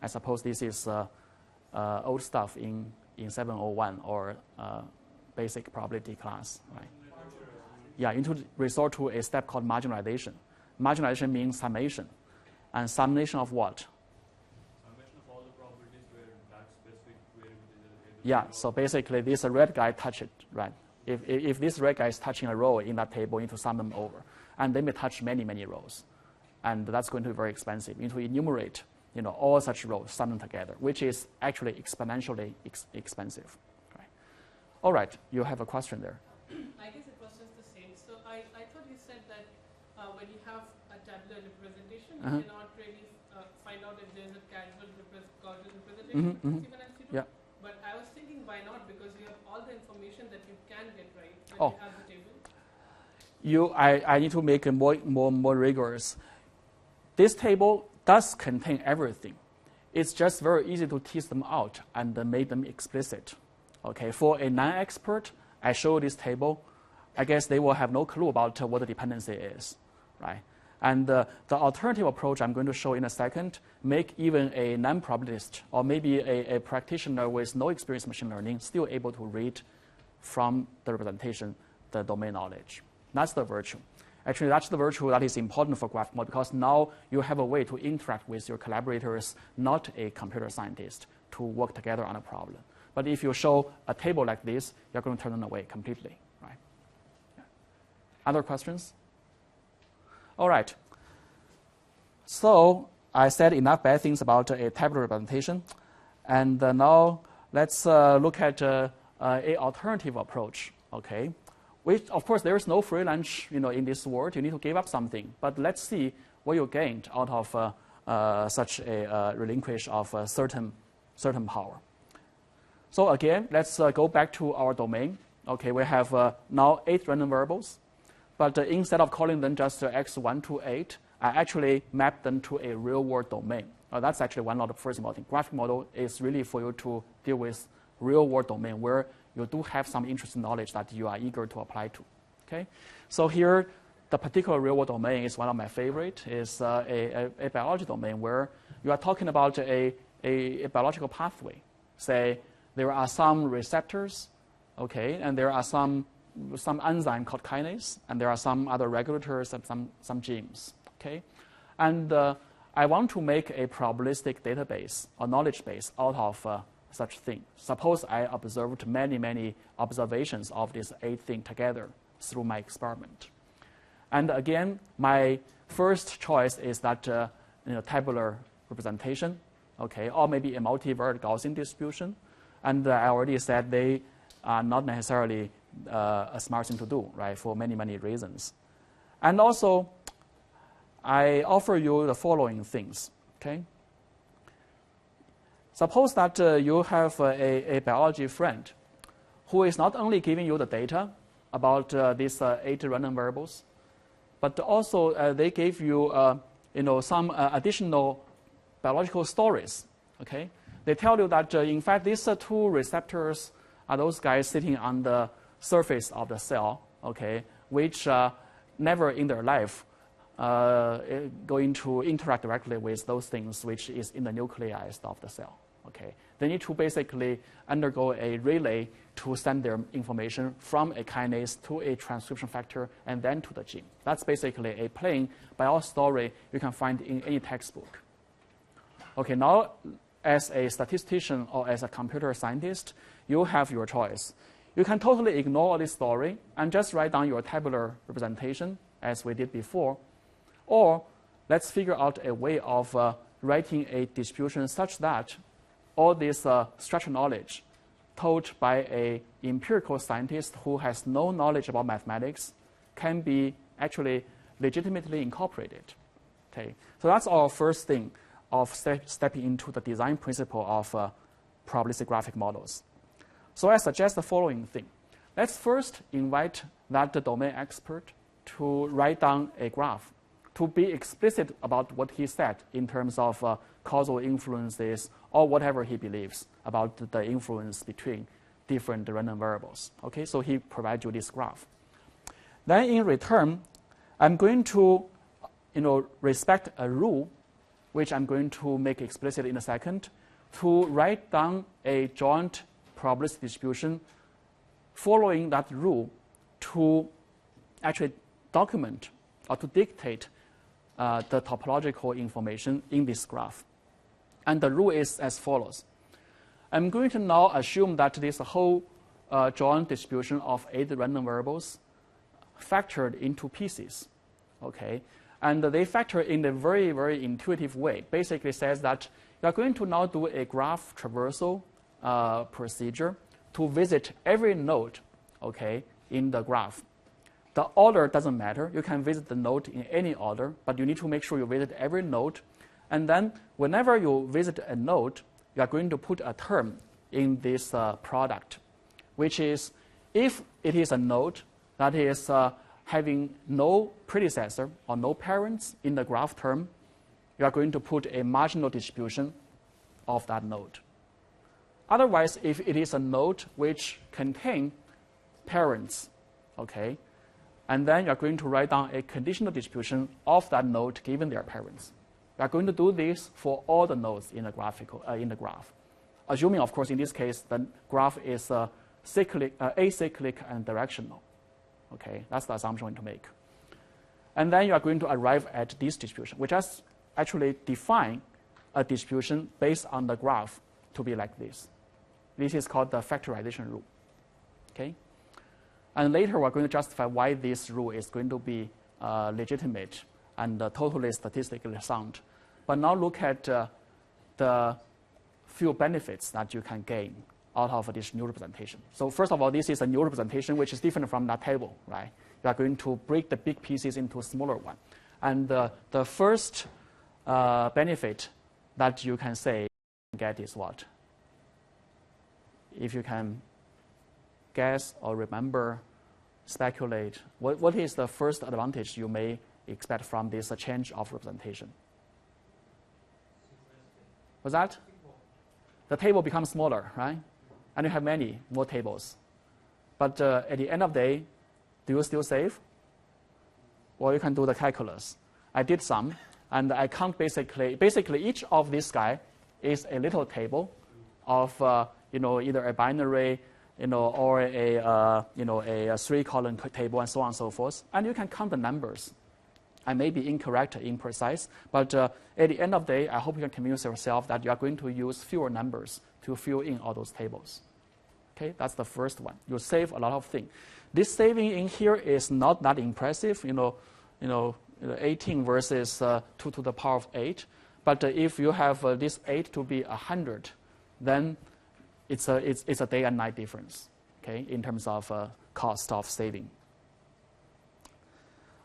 I suppose this is old stuff in 701 or basic probability class, right? Yeah, you need to resort to a step called marginalization. Marginalization means summation. And summation of what? Summation of all the probabilities where that specific variable is in the table. Yeah, so basically this red guy touch it, right? If this red guy is touching a row in that table, you need to sum them over. And they may touch many, many rows. And that's going to be very expensive. You need to enumerate all such rows, sum them together, which is actually exponentially expensive. Right? All right, you have a question there. I guess the question is the same. So I thought you said that when you have a tabular representation, you cannot really find out if there's a causal representation between C1 and C2. Yeah. But I was thinking, why not? Because you have all the information that you can get right when Oh. you have the table. I need to make it more rigorous. This table does contain everything. It's just very easy to tease them out and make them explicit. Okay, for a non-expert, I show this table. I guess they will have no clue about what the dependency is, right? And the alternative approach I'm going to show in a second make even a non-probabilist or maybe a practitioner with no experience in machine learning still able to read from the representation the domain knowledge. That's the virtue. Actually, that's the virtue that is important for graphical model because now you have a way to interact with your collaborators, not a computer scientist, to work together on a problem. But if you show a table like this, you're going to turn them away completely, right? Yeah. Other questions? All right. So I said enough bad things about a tabular representation. And now let's look at an alternative approach, okay? Which, of course, there is no free lunch, in this world. You need to give up something. But let's see what you gained out of such a relinquish of certain power. So again, let's go back to our domain. Okay, we have now 8 random variables. But instead of calling them just x1 to 8, I actually map them to a real-world domain. That's actually one of the first important things. Graphic model is really for you to deal with real-world domain where you do have some interesting knowledge that you are eager to apply to. Okay, so here the particular real-world domain is one of my favorite. Is a biology domain where you are talking about a biological pathway. Say there are some receptors, okay, and there are some enzyme called kinase, and there are some other regulators and some genes. Okay, and I want to make a probabilistic database or knowledge base out of such thing. Suppose I observed many observations of this 8 thing together through my experiment. And again, my first choice is that tabular representation, okay, or maybe a multivariate Gaussian distribution. And I already said they are not necessarily a smart thing to do, right, for many reasons. And also, I offer you the following things, okay? Suppose that you have a biology friend who is not only giving you the data about these 8 random variables, but also they gave you some additional biological stories. Okay, they tell you that in fact these 2 receptors are those guys sitting on the surface of the cell. Okay, which never in their life going to interact directly with those things which is in the nuclei of the cell. Okay, they need to basically undergo a relay to send their information from a kinase to a transcription factor and then to the gene. That's basically a plain biology story you can find in any textbook. Okay, now as a statistician or as a computer scientist, you have your choice. You can totally ignore this story and just write down your tabular representation as we did before, or let's figure out a way of writing a distribution such that all this structural knowledge told by an empirical scientist who has no knowledge about mathematics can be actually legitimately incorporated. Okay, so that's our first thing of stepping into the design principle of probabilistic graphic models. So I suggest the following thing. Let's first invite that domain expert to write down a graph, to be explicit about what he said in terms of causal influences or whatever he believes about the influence between different random variables. Okay, so he provides you this graph. Then in return, I'm going to respect a rule, which I'm going to make explicit in a second, to write down a joint probabilistic distribution following that rule to actually document or to dictate the topological information in this graph. And the rule is as follows. I'm going to now assume that this whole joint distribution of 8 random variables factored into pieces. Okay, and they factor in a very intuitive way. Basically says that you are going to now do a graph traversal procedure to visit every node, okay, in the graph. The order doesn't matter. You can visit the node in any order, but you need to make sure you visit every node. And then whenever you visit a node, you are going to put a term in this product, which is if it is a node that is having no predecessor or no parents in the graph term, you are going to put a marginal distribution of that node. Otherwise, if it is a node which contains parents, okay, and then you are going to write down a conditional distribution of that node given their parents. We are going to do this for all the nodes in the graph. Assuming, of course, in this case, the graph is acyclic and directional. Okay, that's the assumption we need to make. And then you are going to arrive at this distribution, which has actually define a distribution based on the graph to be like this. This is called the factorization rule. Okay? And later we're going to justify why this rule is going to be legitimate and totally statistically sound. But now look at the few benefits that you can gain out of this new representation. So first of all, this is a new representation which is different from that table, right? You are going to break the big pieces into a smaller one. And the first benefit that you can say get is what? If you can guess or remember, speculate, what is the first advantage you may expect from this change of representation? What's that? The table becomes smaller, right? And you have many more tables. But at the end of the day, do you still save? Or you can do the calculus. I did some, and I count basically each of this guy is a little table of either a binary, or a three-column table and so on and so forth. And you can count the numbers. I may be incorrect, imprecise, but at the end of the day, I hope you can convince yourself that you are going to use fewer numbers to fill in all those tables. Okay, that's the first one. You save a lot of things. This saving in here is not that impressive, 18 versus 2 to the power of 8. But if you have this 8 to be 100, then it's a day and night difference, okay, in terms of cost of saving.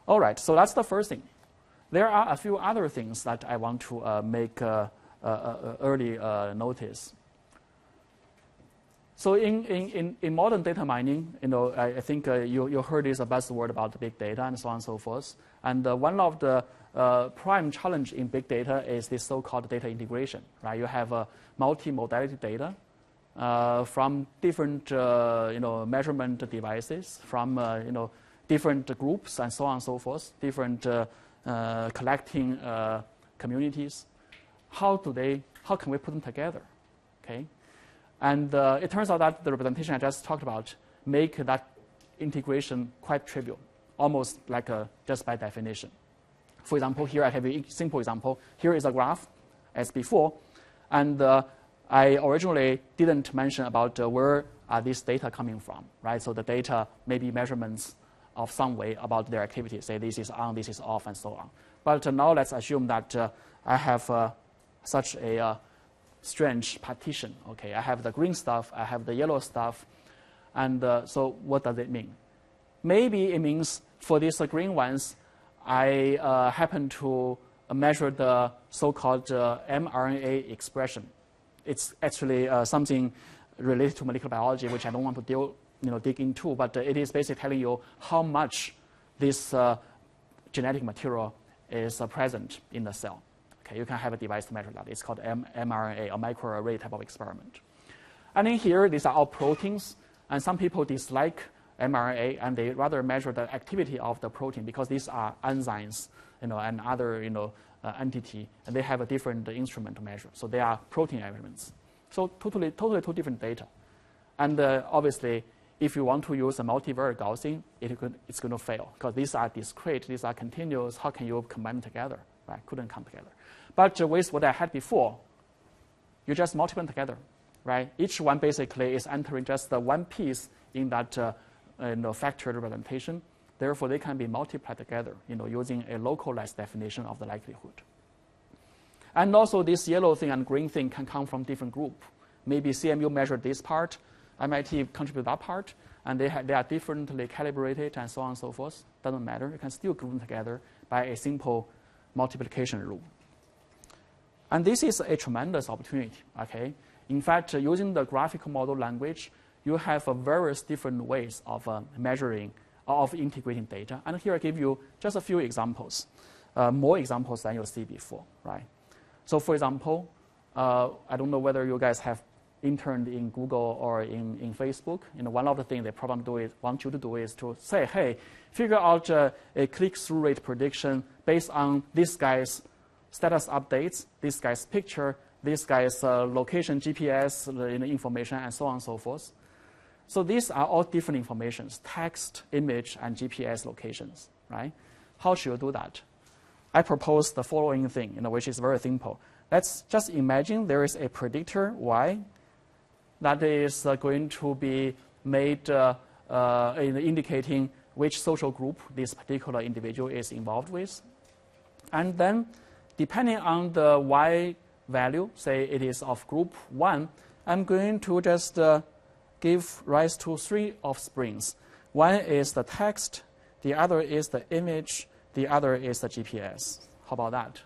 All right, so that's the first thing. There are a few other things that I want to make early notice. So in modern data mining, I think you heard this buzzword about the big data and so on and so forth. And one of the prime challenge in big data is this so-called data integration, right? You have multi-modality data from different measurement devices, from different groups and so on and so forth, different collecting communities. How can we put them together? Okay. And it turns out that the representation I just talked about make that integration quite trivial, almost like just by definition. For example, here I have a simple example. Here is a graph, as before, and I originally didn't mention about where are these data coming from, right? So the data may be measurements of some way about their activity, say this is on, this is off, and so on. But now let's assume that I have such a strange partition. Okay, I have the green stuff, I have the yellow stuff, and so what does it mean? Maybe it means for these green ones, I happen to measure the so-called mRNA expression. It's actually something related to molecular biology, which I don't want to dig into, but it is basically telling you how much this genetic material is present in the cell. Okay, you can have a device to measure that. It's called mRNA, a microarray type of experiment. And in here, these are all proteins, and some people dislike mRNA, and they rather measure the activity of the protein because these are enzymes, and other, entity, and they have a different instrument to measure. So they are protein elements. So totally two different data. And obviously, if you want to use a multivariate Gaussian, it's going to fail because these are discrete, these are continuous. How can you combine them together? Right? Couldn't come together. But with what I had before, you just multiply them together, right? Each one basically is entering just one piece in that factored representation. Therefore, they can be multiplied together, using a localized definition of the likelihood. And also, this yellow thing and green thing can come from different group. Maybe CMU measured this part, MIT contribute that part, and they are differently calibrated and so on and so forth. Doesn't matter. You can still group them together by a simple multiplication rule. And this is a tremendous opportunity, okay? In fact, using the graphical model language, you have various different ways of measuring, of integrating data. And here I give you just a few examples, more examples than you'll see before, right? So for example, I don't know whether you guys have interned in Google or in Facebook. One of the things they probably want you to do is to say, hey, figure out a click-through rate prediction based on this guy's status updates, this guy's picture, this guy's location, GPS information, and so on and so forth. So these are all different informations, text, image, and GPS locations, right? How should you do that? I propose the following thing, which is very simple. Let's just imagine there is a predictor Y that is going to be made indicating which social group this particular individual is involved with. And then, depending on the Y value, say it is of group 1, I'm going to just give rise to 3 offsprings. One is the text, the other is the image, the other is the GPS. How about that?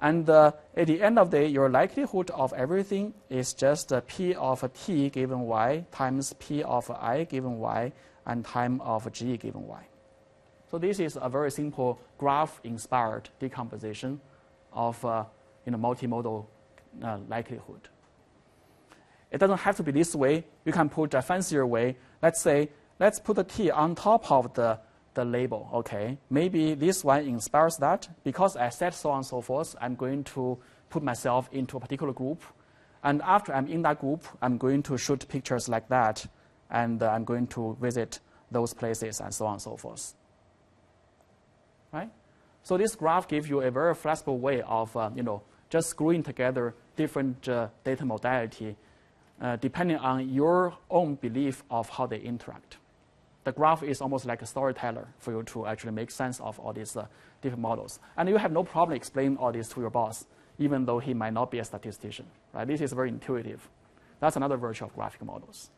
And at the end of the day, your likelihood of everything is just P of t given Y times P of I given Y and time of G given Y. So this is a very simple graph-inspired decomposition of multimodal likelihood. It doesn't have to be this way. You can put a fancier way. Let's put a t on top of the label, okay? Maybe this one inspires that. Because I said so on and so forth, I'm going to put myself into a particular group. And after I'm in that group, I'm going to shoot pictures like that. And I'm going to visit those places and so on and so forth. Right? So this graph gives you a very flexible way of, just screwing together different data modality depending on your own belief of how they interact. The graph is almost like a storyteller for you to actually make sense of all these different models. And you have no problem explaining all this to your boss, even though he might not be a statistician. Right? This is very intuitive. That's another virtue of graphical models.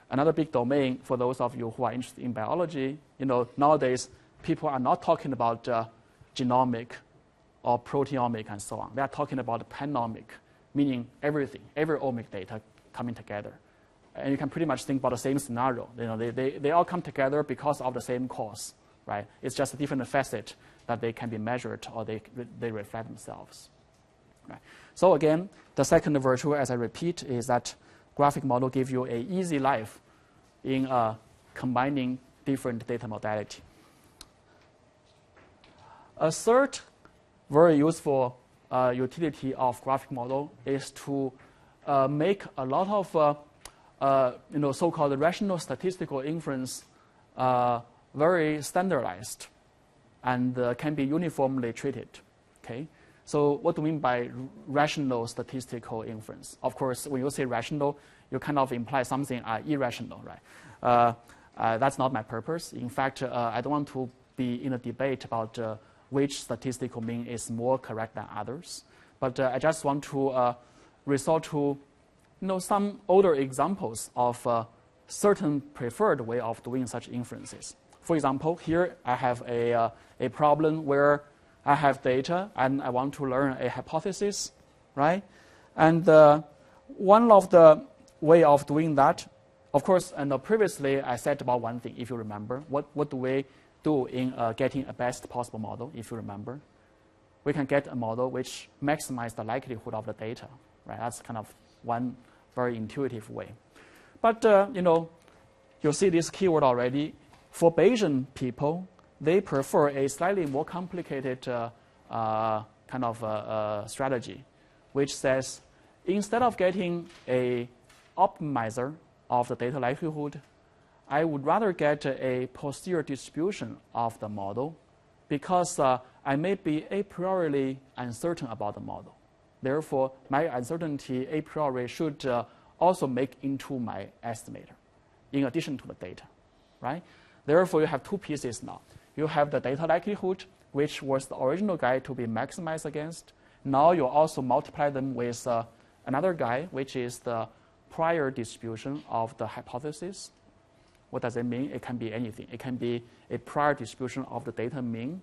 Another big domain for those of you who are interested in biology, nowadays people are not talking about genomic or proteomic and so on. They are talking about panomic, meaning everything, every omic data coming together. And you can pretty much think about the same scenario. They all come together because of the same cause, right? It's just a different facet that they can be measured or they reflect themselves. Right? So again, the second virtue, as I repeat, is that graphic model gives you an easy life in combining different data modality. A third very useful utility of graphic model is to make a lot of so-called rational statistical inference very standardized and can be uniformly treated. Okay, so what do we mean by rational statistical inference? Of course, when you say rational, you kind of imply something irrational, right? That's not my purpose. In fact, I don't want to be in a debate about which statistical mean is more correct than others. But I just want to resort to some older examples of certain preferred way of doing such inferences. For example, here I have a problem where I have data and I want to learn a hypothesis, right? And one of the way of doing that, of course, and previously I said about one thing, if you remember. What do we do in getting a best possible model, if you remember? We can get a model which maximizes the likelihood of the data, right? That's kind of one very intuitive way. But, you'll see this keyword already. For Bayesian people, they prefer a slightly more complicated kind of strategy, which says instead of getting a optimizer of the data likelihood, I would rather get a posterior distribution of the model because I may be a priori uncertain about the model. Therefore, my uncertainty a priori should also make into my estimator in addition to the data, right? Therefore, you have two pieces now. You have the data likelihood, which was the original guy to be maximized against. Now you also multiply them with another guy, which is the prior distribution of the hypothesis. What does it mean? It can be anything. It can be a prior distribution of the data mean.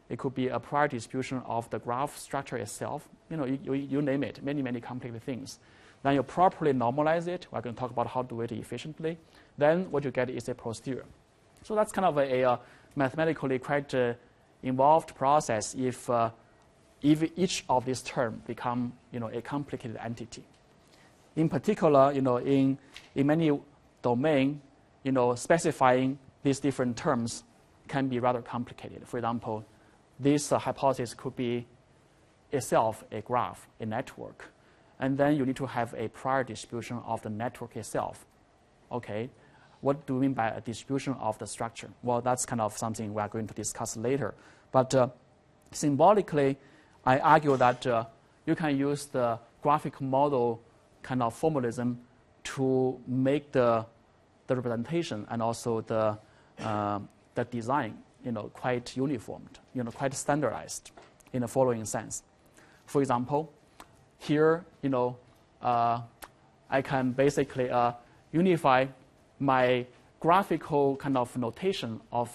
It could be a prior distribution of the graph structure itself. You name it, many, many complicated things. Then you properly normalize it. We're going to talk about how to do it efficiently. Then what you get is a posterior. So that's kind of a mathematically quite involved process if each of these terms become a complicated entity. In particular, in many domain, specifying these different terms can be rather complicated. For example, this hypothesis could be itself a graph, a network. And then you need to have a prior distribution of the network itself. Okay, what do we mean by a distribution of the structure? Well, that's kind of something we are going to discuss later. But symbolically, I argue that you can use the graphical model kind of formalism to make the representation and also the design quite uniformed, quite standardized in the following sense. For example, here, I can basically unify my graphical kind of notation of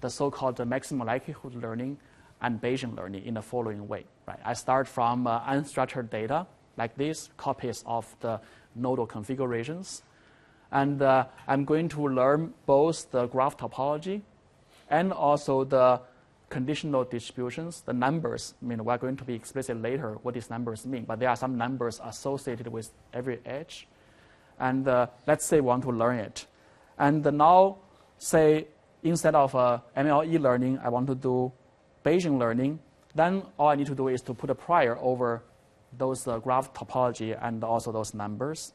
the so-called maximum likelihood learning and Bayesian learning in the following way. Right? I start from unstructured data like this, copies of the nodal configurations, and I'm going to learn both the graph topology and also the conditional distributions, the numbers. We're going to be explicit later what these numbers mean, but there are some numbers associated with every edge. And let's say we want to learn it. And now, say, instead of MLE learning, I want to do Bayesian learning, then all I need to do is to put a prior over those graph topology and also those numbers.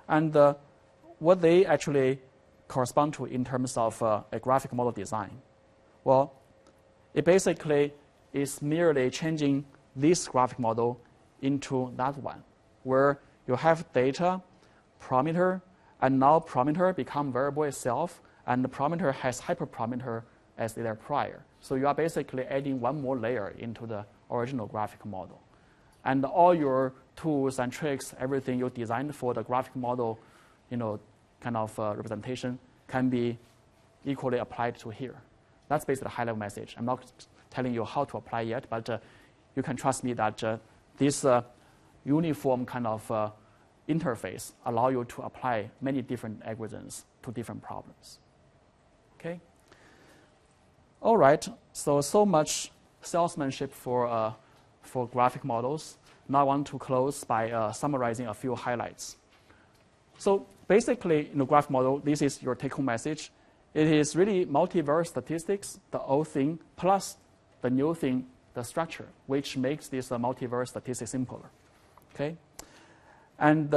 And what they actually correspond to in terms of a graphic model design. Well, it basically is merely changing this graphic model into that one, where you have data, parameter, and now parameter become variable itself, and the parameter has hyperparameter as their prior. So you are basically adding one more layer into the original graphic model. And all your tools and tricks, everything you designed for the graphic model, kind of representation can be equally applied to here. That's basically the high-level message. I'm not telling you how to apply yet, but you can trust me that this uniform kind of interface allow you to apply many different algorithms to different problems. Okay? All right, so much salesmanship for graphic models. Now I want to close by summarizing a few highlights. So basically, in the graph model, this is your take-home message. It is really multivariate statistics, the old thing, plus the new thing, the structure, which makes this multivariate statistics simpler. Okay, and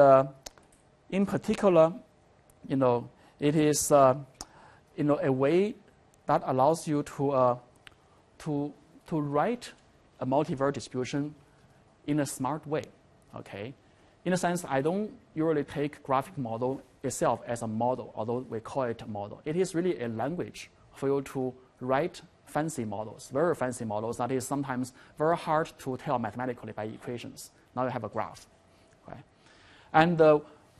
in particular, it is a way that allows you to write a multivariate distribution in a smart way. Okay, in a sense, I don't usually take graphic model itself as a model, although we call it a model. It is really a language for you to write fancy models, very fancy models that is sometimes very hard to tell mathematically by equations. Now you have a graph. Okay? And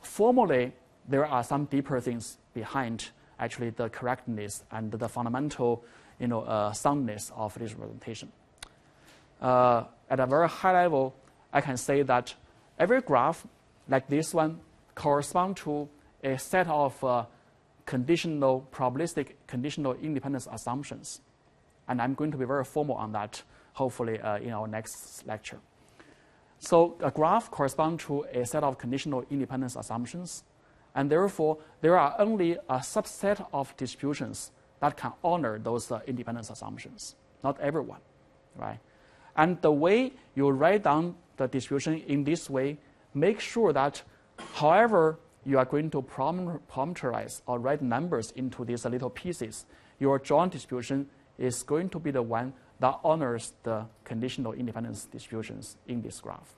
formally, there are some deeper things behind actually the correctness and the fundamental soundness of this representation. At a very high level, I can say that every graph like this one corresponds to a set of probabilistic conditional independence assumptions. And I'm going to be very formal on that, hopefully, in our next lecture. So a graph corresponds to a set of conditional independence assumptions, and therefore, there are only a subset of distributions that can honor those independence assumptions, not everyone, right? And the way you write down the distribution in this way, make sure that however you are going to parameterize or write numbers into these little pieces, your joint distribution is going to be the one that honors the conditional independence distributions in this graph.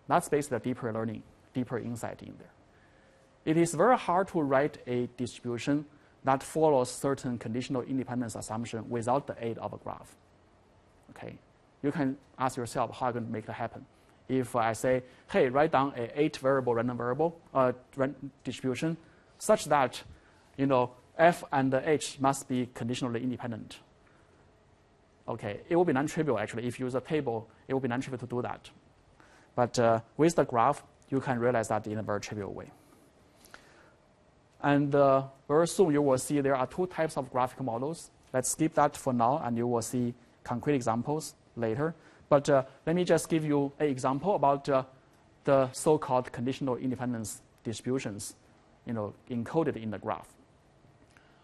That's basically the deeper learning, deeper insight in there. It is very hard to write a distribution that follows certain conditional independence assumption without the aid of a graph. Okay, you can ask yourself how I'm going to make that happen. if I say, hey, write down a 8-variable random variable distribution such that, f and h must be conditionally independent. Okay, it will be non-trivial actually. If you use a table, it will be non-trivial to do that. But with the graph, you can realize that in a very trivial way. And very soon you will see there are 2 types of graphical models. Let's skip that for now, and you will see concrete examples later. But let me just give you an example about the so-called conditional independence distributions, encoded in the graph.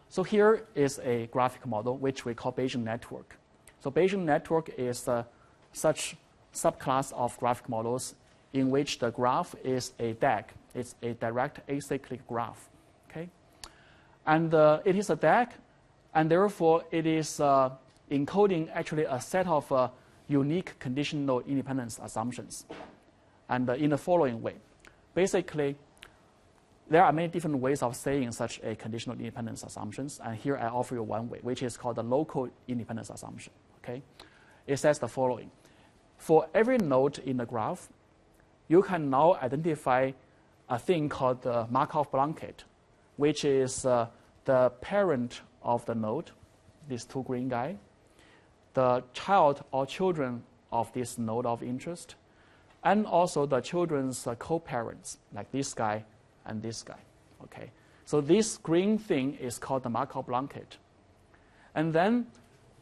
So here is a graphical model which we call Bayesian network. So Bayesian network is such subclass of graphic models in which the graph is a DAG. It's a direct acyclic graph. Okay, and it is a DAG, and therefore it is encoding actually a set of unique conditional independence assumptions. And in the following way, basically, there are many different ways of saying such a conditional independence assumptions, and here I offer you one way, which is called the local independence assumption. Okay, it says the following: for every node in the graph, you can now identify a thing called the Markov blanket, which is the parent of the node, these 2 green guys, the child or children of this node of interest, and also the children's co-parents, like this guy and this guy. Okay, so this green thing is called the Markov blanket. And then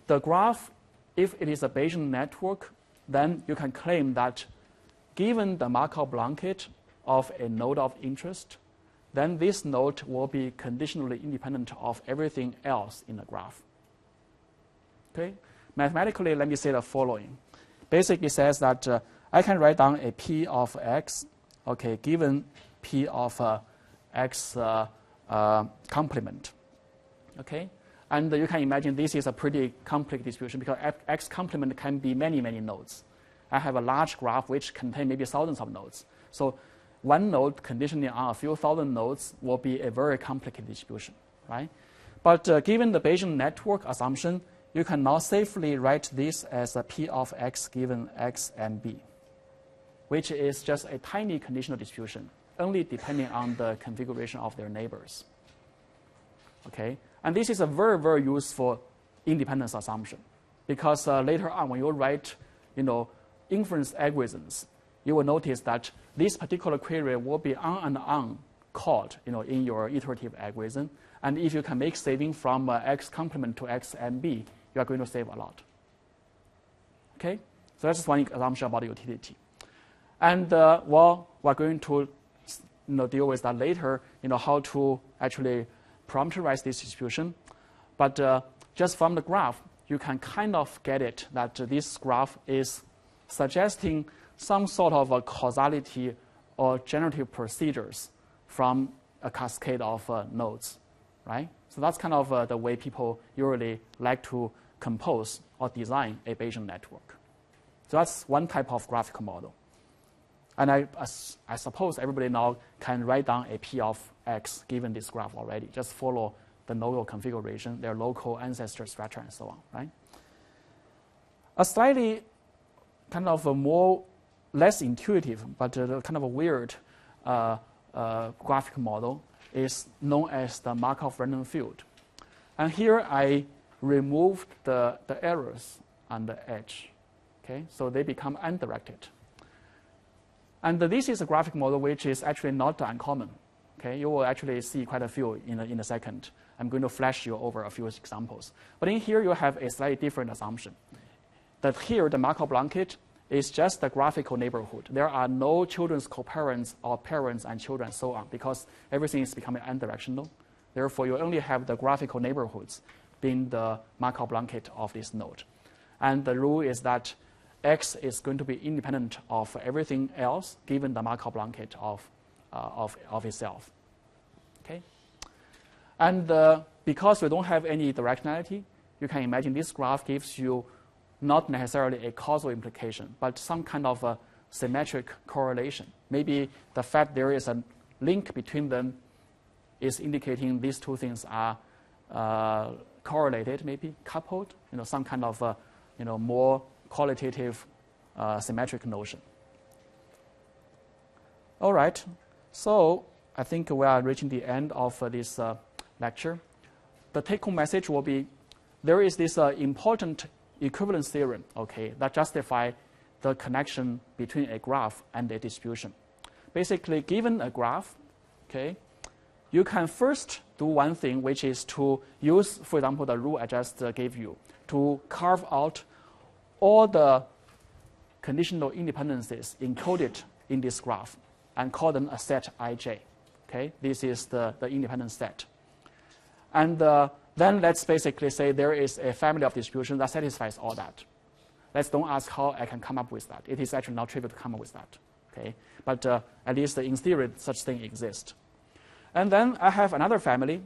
the graph, if it is a Bayesian network, then you can claim that given the Markov blanket of a node of interest, then this node will be conditionally independent of everything else in the graph. Okay, mathematically, let me say the following. Basically, it says that I can write down a p of x, okay, given p of x complement. Okay, and you can imagine this is a pretty complex distribution because x complement can be many, many nodes. I have a large graph which contains maybe thousands of nodes. So one node conditioning on a few thousand nodes will be a very complicated distribution, right? But given the Bayesian network assumption, you can now safely write this as a p of x given x and b, which is just a tiny conditional distribution, only depending on the configuration of their neighbors. Okay, and this is a very, very useful independence assumption because later on when you write, inference algorithms, you will notice that this particular query will be on and on called, in your iterative algorithm. And if you can make saving from x complement to x and b, you are going to save a lot. Okay, so that's just one assumption about utility. And we're going to deal with that later, how to actually parameterize this distribution. But just from the graph, you can kind of get it that this graph is suggesting some sort of a causality or generative procedures from a cascade of nodes, right? So that's kind of the way people usually like to compose or design a Bayesian network. So that's one type of graphical model. And I suppose everybody now can write down a p of x given this graph already. Just follow the nodal configuration, their local ancestor structure, and so on, right? A slightly kind of a less intuitive, but kind of a weird graphical model is known as the Markov random field. And here I removed the errors on the edge. Okay, so they become undirected. And this is a graphic model which is actually not uncommon. Okay, you will actually see quite a few in a second. I'm going to flash you over a few examples. But in here you have a slightly different assumption. That here the Markov blanket is just the graphical neighborhood. There are no children's co-parents or parents and children and so on because everything is becoming unidirectional. Therefore, you only have the graphical neighborhoods being the Markov blanket of this node. And the rule is that x is going to be independent of everything else given the Markov blanket of itself. Okay? And because we don't have any directionality, you can imagine this graph gives you not necessarily a causal implication, but some kind of a symmetric correlation. Maybe the fact there is a link between them is indicating these two things are correlated, maybe coupled, some kind of more qualitative symmetric notion. All right. So I think we are reaching the end of this lecture. The take-home message will be, there is this important equivalence theorem, okay, that justify the connection between a graph and a distribution. Basically, given a graph, okay, you can first do one thing, which is to use, for example, the rule I just gave you, to carve out all the conditional independencies encoded in this graph and call them a set ij. Okay, this is the independent set. And then let's basically say there is a family of distributions that satisfies all that. Let's don't ask how I can come up with that. It is actually not trivial to come up with that. Okay, but at least in theory, such thing exists. And then I have another family,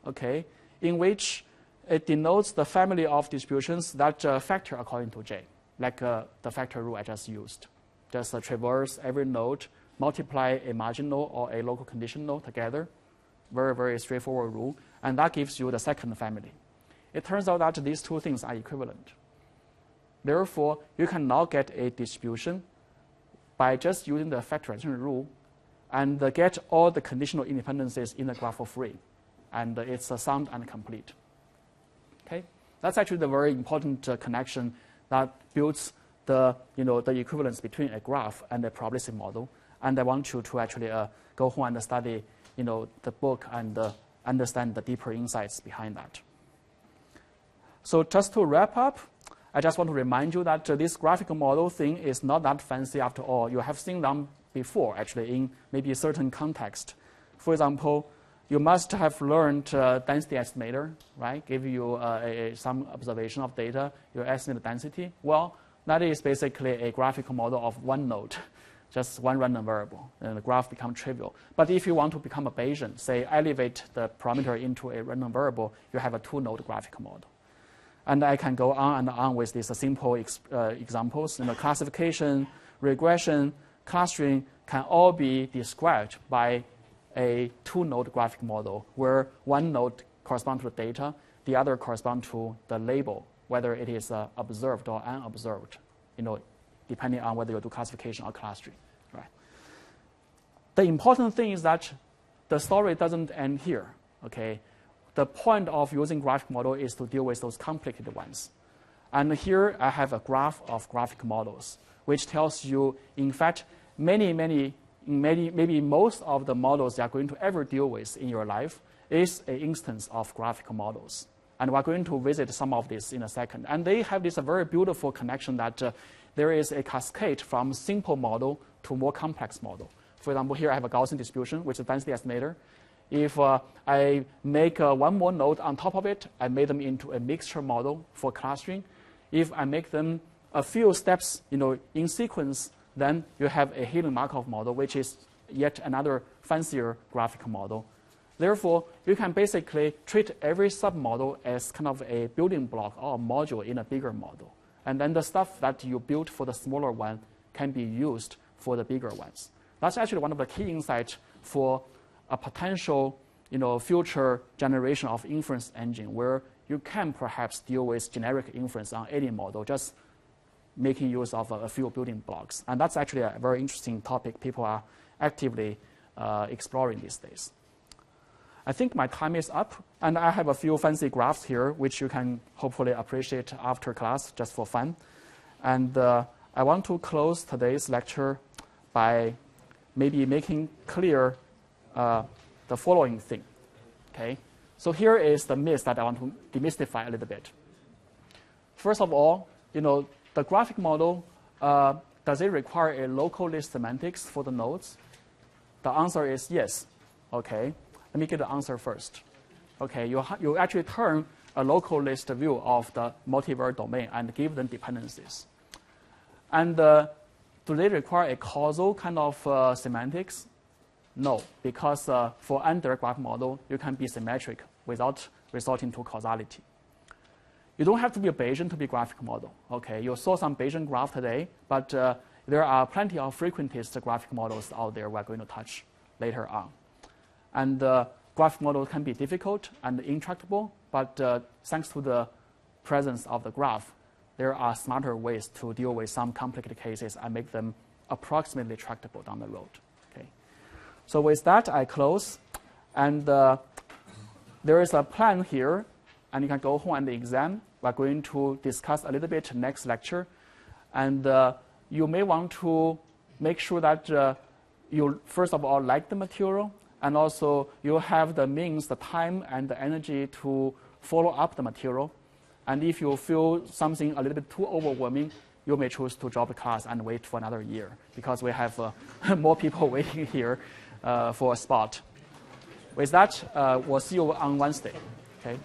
okay, in which it denotes the family of distributions that factor according to J, like the factor rule I just used. Just traverse every node, multiply a marginal or a local condition node together. Very, very straightforward rule. And that gives you the second family. It turns out that these two things are equivalent. Therefore, you can now get a distribution by just using the factorization rule and get all the conditional independencies in the graph for free. And it's sound and complete. Okay? That's actually the very important connection that builds the equivalence between a graph and a probabilistic model. And I want you to actually go home and study the book and understand the deeper insights behind that. So just to wrap up, I just want to remind you that this graphical model thing is not that fancy after all. You have seen them before, actually, in maybe a certain context. For example, you must have learned density estimator, right? Give you some observation of data, you estimate the density. Well, that is basically a graphical model of one node, just one random variable, and the graph becomes trivial. But if you want to become a Bayesian, say elevate the parameter into a random variable, you have a two-node graphical model. And I can go on and on with these simple examples. Classification, regression, clustering can all be described by a two-node graphic model where one node corresponds to the data, the other corresponds to the label, whether it is observed or unobserved, depending on whether you do classification or clustering. Right? The important thing is that the story doesn't end here. Okay? The point of using graphic model is to deal with those complicated ones. And here I have a graph of graphic models, which tells you, in fact, maybe most of the models you are going to ever deal with in your life is an instance of graphical models. And we're going to visit some of this in a second. And they have this very beautiful connection that there is a cascade from simple model to more complex model. For example, here I have a Gaussian distribution, which is a density estimator. If I make one more node on top of it, I made them into a mixture model for clustering. If I make them a few steps in sequence, then you have a hidden Markov model, which is yet another fancier graphical model. Therefore, you can basically treat every submodel as kind of a building block or a module in a bigger model. And then the stuff that you built for the smaller one can be used for the bigger ones. That's actually one of the key insights for a potential future generation of inference engine where you can perhaps deal with generic inference on any model, just making use of a few building blocks. And that's actually a very interesting topic people are actively exploring these days. I think my time is up, and I have a few fancy graphs here, which you can hopefully appreciate after class, just for fun. And I want to close today's lecture by maybe making clear the following thing. Okay? So here is the myth that I want to demystify a little bit. First of all, the graphic model, does it require a local list semantics for the nodes? The answer is yes. Okay, let me get the answer first. Okay, you actually turn a local list view of the multivariate domain and give them dependencies. And do they require a causal kind of semantics? No, because for indirect graph model, you can be symmetric without resorting to causality. You don't have to be a Bayesian to be a graphic model. Okay, you saw some Bayesian graph today, but there are plenty of frequentist graphic models out there we're going to touch later on. And graphic models can be difficult and intractable, but thanks to the presence of the graph, there are smarter ways to deal with some complicated cases and make them approximately tractable down the road. Okay. So with that, I close. And there is a plan here, and you can go home and exam. We're going to discuss a little bit next lecture. And you may want to make sure that you, first of all, like the material, and also you have the means, the time, and the energy to follow up the material. And if you feel something a little bit too overwhelming, you may choose to drop the class and wait for another year, because we have more people waiting here for a spot. With that, we'll see you on Wednesday. Okay.